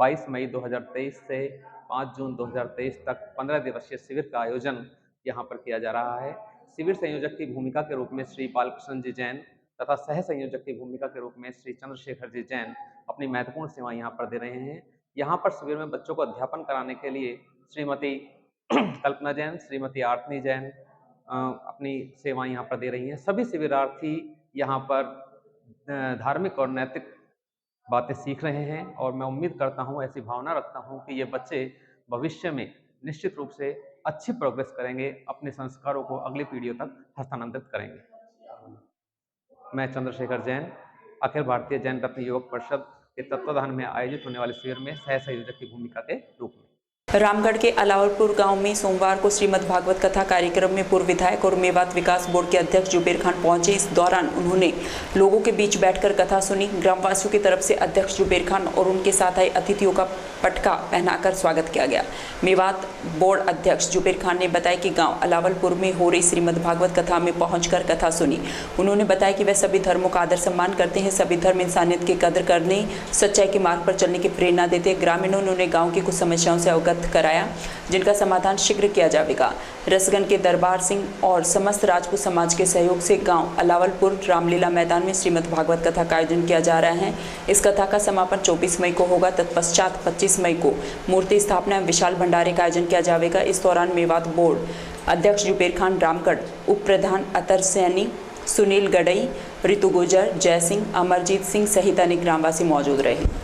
S18: 22 मई 2023 से 5 जून 2023 तक 15 दिवसीय शिविर का आयोजन यहां पर किया जा रहा है। शिविर संयोजक की भूमिका के रूप में श्री बालकृष्ण जी जैन तथा सह संयोजक की भूमिका के रूप में श्री चंद्रशेखर जी जैन अपनी महत्वपूर्ण सेवाएं यहाँ पर दे रहे हैं। यहाँ पर शिविर में बच्चों को अध्यापन कराने के लिए श्रीमती कल्पना जैन, श्रीमती आरती जैन अपनी सेवाएं यहाँ पर दे रही हैं। सभी शिविरार्थी यहाँ पर धार्मिक और नैतिक बातें सीख रहे हैं और मैं उम्मीद करता हूँ, ऐसी भावना रखता हूँ कि ये बच्चे भविष्य में निश्चित रूप से अच्छी प्रोग्रेस करेंगे, अपने संस्कारों को अगली पीढ़ियों तक हस्तांतरित करेंगे। मैं चंद्रशेखर जैन, अखिल भारतीय जैन रत्न युवक परिषद के तत्वाधान में आयोजित होने वाले शिविर में सह संयोजक की भूमिका के रूप में।
S1: रामगढ़ के अलावलपुर गांव में सोमवार को श्रीमद् भागवत कथा कार्यक्रम में पूर्व विधायक और मेवात विकास बोर्ड के अध्यक्ष जुबेर खान पहुंचे। इस दौरान उन्होंने लोगों के बीच बैठकर कथा सुनी। ग्रामवासियों की तरफ से अध्यक्ष जुबेर खान और उनके साथ आए अतिथियों का पटका पहनाकर स्वागत किया गया। मेवात बोर्ड अध्यक्ष जुबेर खान ने बताया कि गांव अलावलपुर में हो रही श्रीमद् भागवत कथा में पहुंचकर कथा सुनी। उन्होंने बताया कि वह सभी धर्मों का आदर सम्मान करते हैं। सभी धर्म इंसानियत की कदर करने, सच्चाई के मार्ग पर चलने की प्रेरणा देते हैं। ग्रामीणों ने गाँव की कुछ समस्याओं से अवगत कराया, जिनका समाधान शीघ्र किया जाएगा। रसगन के दरबार सिंह और समस्त राजपूत समाज के सहयोग से गांव अलावलपुर रामलीला मैदान में श्रीमद् भागवत कथा का आयोजन किया जा रहा है। इस कथा का समापन 24 मई को होगा। तत्पश्चात 25 मई को मूर्ति स्थापना एवं विशाल भंडारे का आयोजन किया जाएगा। इस दौरान मेवात बोर्ड अध्यक्ष जुबेर खान, रामगढ़ उप प्रधान अतर सैनी, सुनील गडई, ऋतु गुजर, जय सिंह, अमरजीत सिंह सहित अनेक ग्रामवासी मौजूद रहे।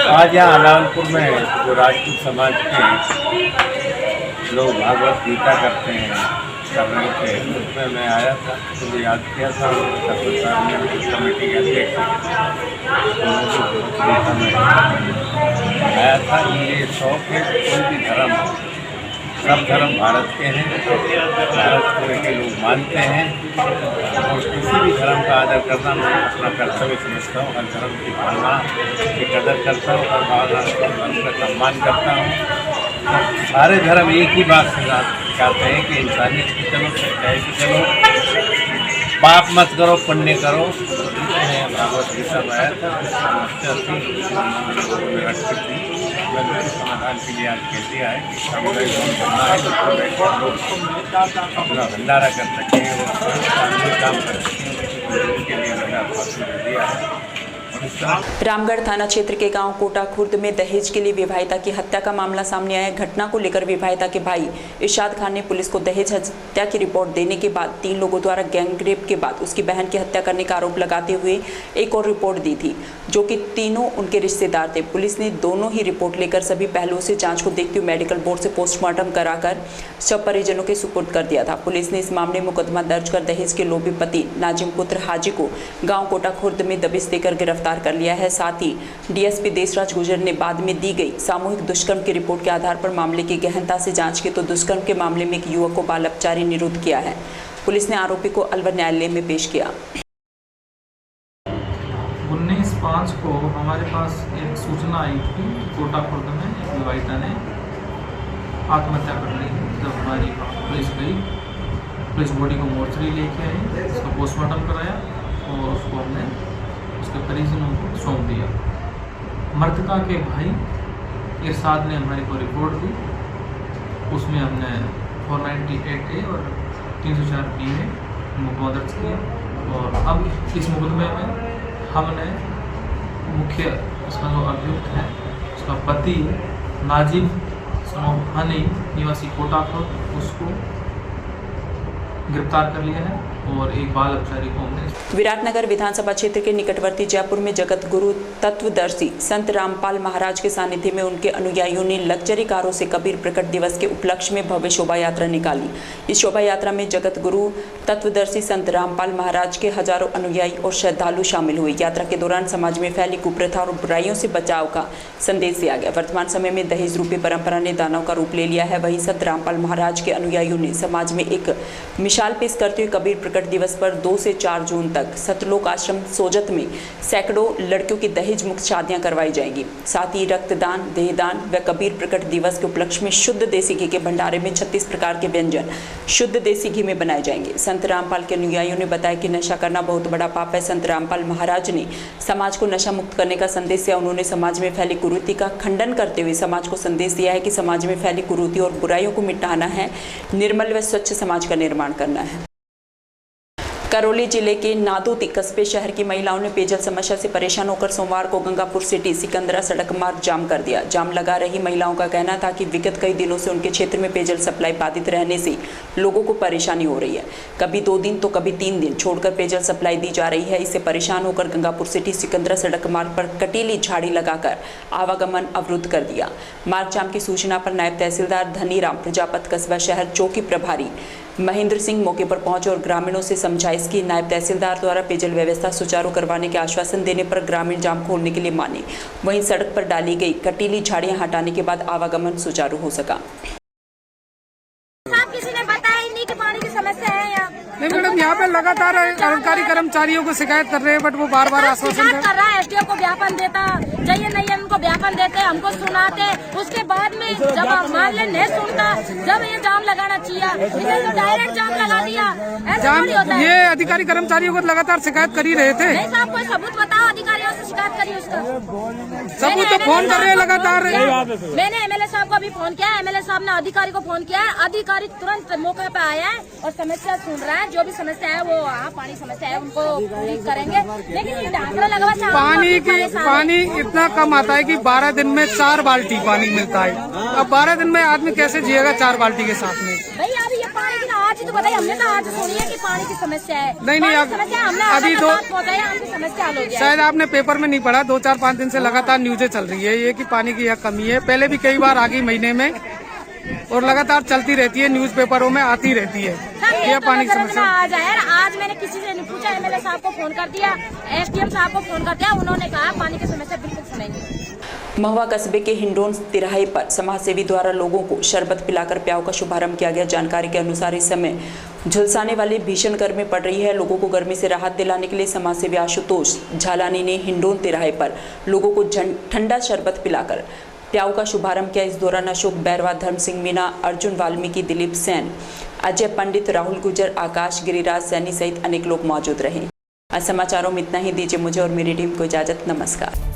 S19: आज यहाँ अलावलपुर में जो राजपूत समाज के लोग भागवत गीता करते हैं, कर रहे थे, उसमें मैं आया था, मुझे याद किया था कमेटी के अध्यक्ष आया था। मुझे शौक है कोई भी धर्म, सब धर्म भारत के हैं, भारत के लोग मानते हैं और किसी भी धर्म का आदर करना मैं अपना कर्तव्य समझता हूँ। हर धर्म की भावना की कदर करता हूँ और धर्म का सम्मान करता हूँ। तो सारे धर्म एक ही बात से चाहते हैं कि इंसानियत की चलो, सच्चाई की चलो, पाप मत करो, पुण्य करो। भागवत गीता में आया था, समस्या थी, समाधान के लिए आज कह दिया है कि सामुदायिक करना है, अपना भंडारा कर सकें और काम कर सकें, उसके लिए मैंने आश्वासन दिया है।
S1: रामगढ़ थाना क्षेत्र के गांव कोटा खुर्द में दहेज के लिए विवाहिता की हत्या का मामला सामने आया। घटना को लेकर विवाहिता के भाई इरशाद खान ने पुलिस को दहेज हत्या की रिपोर्ट देने के बाद 3 लोगों द्वारा गैंगरेप के बाद उसकी बहन की हत्या करने का आरोप लगाते हुए एक और रिपोर्ट दी थी, जो कि तीनों उनके रिश्तेदार थे। पुलिस ने दोनों ही रिपोर्ट लेकर सभी पहलुओं से जाँच को देखते हुए मेडिकल बोर्ड से पोस्टमार्टम कराकर शव परिजनों के सुपुर्द कर दिया था। पुलिस ने इस मामले में मुकदमा दर्ज कर दहेज के लोभी पति नाजिम पुत्र हाजी को गाँव कोटा खुर्द में दबिश देकर गिरफ्तार कर लिया है। साथ ही डीएसपी देशराज गुजर ने बाद में दी गई सामूहिक दुष्कर्म की रिपोर्ट के आधार पर मामले की गहनता से जांच की तो दुष्कर्म के मामले में एक युवक को बाल अपचारी निरुद्ध किया है। पुलिस ने आरोपी को अलवर न्यायालय में पेश किया।
S20: 19/5
S11: 5 को हमारे पास एक सूचना आई थी कि कोटा खुर्द में एक विवाहिता ने आत्महत्या कर ली। जब हमारी पुलिस गई, पुलिस बॉडी को मोर्चरी लेके आई, उसका पोस्टमार्टम कराया और उसको हमने उसके परिजनों को सौंप दिया। मृतका के भाई इरशाद ने हमारे को रिपोर्ट दी, उसमें हमने 498A और 304B में मुकदमा दर्ज किया और अब इस मुकदमे में हमने मुख्य इसका जो अभियुक्त है उसका पति नाजिब सनोहानी निवासी कोटाखुर्द, उसको गिरफ्तार कर लिया है और एक बाल अपचारी को हमने।
S1: विराटनगर विधानसभा क्षेत्र के निकटवर्ती जयपुर में जगत गुरु तत्वदर्शी संत रामपाल महाराज के सानिध्य में उनके अनुयायियों ने लग्जरी कारों से कबीर प्रकट दिवस के उपलक्ष्य में भव्य शोभा यात्रा निकाली। इस शोभा यात्रा में जगत गुरु तत्वदर्शी संत रामपाल महाराज के हजारों अनुयायी और श्रद्धालु शामिल हुए। यात्रा के दौरान समाज में फैली कुप्रथा और बुराइयों से बचाव का संदेश दिया गया। वर्तमान समय में दहेज रूपी परंपरा ने दानव का रूप ले लिया है। वहीं संत रामपाल महाराज के अनुयायियों ने समाज में एक मिसाल पेश करते हुए कबीर प्रकट दिवस पर 2 से 4 जून तक सतलोक आश्रम सोजत में सैकड़ों लड़कियों की दहेज मुक्त शादियां करवाई जाएंगी। साथ ही रक्तदान, देहदान व कबीर प्रकट दिवस के उपलक्ष्य में शुद्ध देसी घी के भंडारे में 36 प्रकार के व्यंजन शुद्ध देसी घी में बनाए जाएंगे। संत रामपाल के अनुयायियों ने बताया कि नशा करना बहुत बड़ा पाप है। संत रामपाल महाराज ने समाज को नशा मुक्त करने का संदेश दिया। उन्होंने समाज में फैली कुरीति का खंडन करते हुए समाज को संदेश दिया है कि समाज में फैली कुरीति और बुराइयों को मिटाना है, निर्मल व स्वच्छ समाज का निर्माण करना है। करौली जिले के नादोती कस्बे शहर की महिलाओं ने पेयजल समस्या से परेशान होकर सोमवार को गंगापुर सिटी सिकंदरा सड़क मार्ग जाम कर दिया। जाम लगा रही महिलाओं का कहना था कि विगत कई दिनों से उनके क्षेत्र में पेयजल सप्लाई बाधित रहने से लोगों को परेशानी हो रही है। कभी 2 दिन तो कभी 3 दिन छोड़कर पेयजल सप्लाई दी जा रही है। इससे परेशान होकर गंगापुर सिटी सिकंदरा सड़क मार्ग पर कटीली झाड़ी लगाकर आवागमन अवरुद्ध कर दिया। मार्ग जाम की सूचना पर नायब तहसीलदार धनीराम प्रजापत, कस्बा शहर चौकी प्रभारी महेंद्र सिंह मौके पर पहुंचे और ग्रामीणों से समझाइश की। नायब तहसीलदार द्वारा पेयजल व्यवस्था सुचारू करवाने के आश्वासन देने पर ग्रामीण जाम खोलने के लिए माने। वहीं सड़क पर डाली गई कटीली झाड़ियां हटाने के बाद आवागमन सुचारू हो सका।
S17: किसी ने बताया ही नहीं कि पानी की समस्या है यहाँ।
S20: नहीं मैडम, यहाँ पे लगातार सरकारी कर्मचारियों को शिकायत कर रहे हैं, बट वो बार-बार आश्वासन
S17: कर रहा है। एसडीओ को ज्ञापन देता चाहिए, नहीं उनको ज्ञापन देते, हमको सुनाते, उसके बाद में जब मान ले नहीं सुनता, जब ये जाम लगाना चाहिए, इसे तो डायरेक्ट जाम लगा दिया। ऐसा थोड़ी होता है।
S20: ये अधिकारी कर्मचारियों को लगातार शिकायत कर ही रहे थे।
S17: नहीं साहब, कोई सबूत बताओ, अधिकारियों से शिकायत करिए उसका।
S20: सबूत तो फोन कर रहे हैं लगातार।
S17: मैंने एमएलए साहब को भी फोन किया, एमएलए साहब ने अधिकारी को फोन किया, अधिकारी तुरंत मौके पे आया है और समस्या सुन रहा है। जो भी समस्या है वो पानी समस्या है उनको ठीक करेंगे, लेकिन ये ढांकड़ा लगा हुआ
S20: पानी इतना कम आता है कि 12 दिन में 4 बाल्टी पानी मिलता है। अब 12 दिन में आदमी कैसे जिएगा 4 बाल्टी के साथ में?
S17: भाई अभी ये पानी की आज ही तो बताइए, हमने तो आज सुनी है कि पानी की समस्या है।
S20: नहीं
S17: अभी तो समस्या हल हो गया।
S20: शायद आपने पेपर में नहीं पढ़ा, 2-4-5 दिन से लगातार न्यूज़ें चल रही है ये कि पानी की यह कमी है। पहले भी कई बार आ गई महीने में और लगातार चलती रहती है, न्यूज़पेपरों में आती रहती है ये पानी की समस्या।
S17: आज मैंने किसी से नहीं पूछा, एमएलए साहब को फोन कर दिया, एसडीएम साहब को फोन कर दिया, उन्होंने कहा पानी की समस्या बिल्कुल सुनेंगे।
S1: महुआ कस्बे के हिंडोन तिराहे पर समाजसेवी द्वारा लोगों को शरबत पिलाकर प्याऊ का शुभारंभ किया गया। जानकारी के अनुसार इस समय झुलसाने वाली भीषण गर्मी पड़ रही है। लोगों को गर्मी से राहत दिलाने के लिए समाजसेवी आशुतोष झालानी ने हिंडोन तिराहे पर लोगों को ठंडा शरबत पिलाकर प्याऊ का शुभारंभ किया। इस दौरान अशोक बैरवा, धर्म सिंह मीना, अर्जुन वाल्मीकि, दिलीप सेन, अजय पंडित, राहुल गुजर, आकाश, गिरिराज सैनी सहित अनेक लोग मौजूद रहे। आज समाचारों में इतना ही। दीजिए मुझे और मेरी टीम को इजाजत। नमस्कार।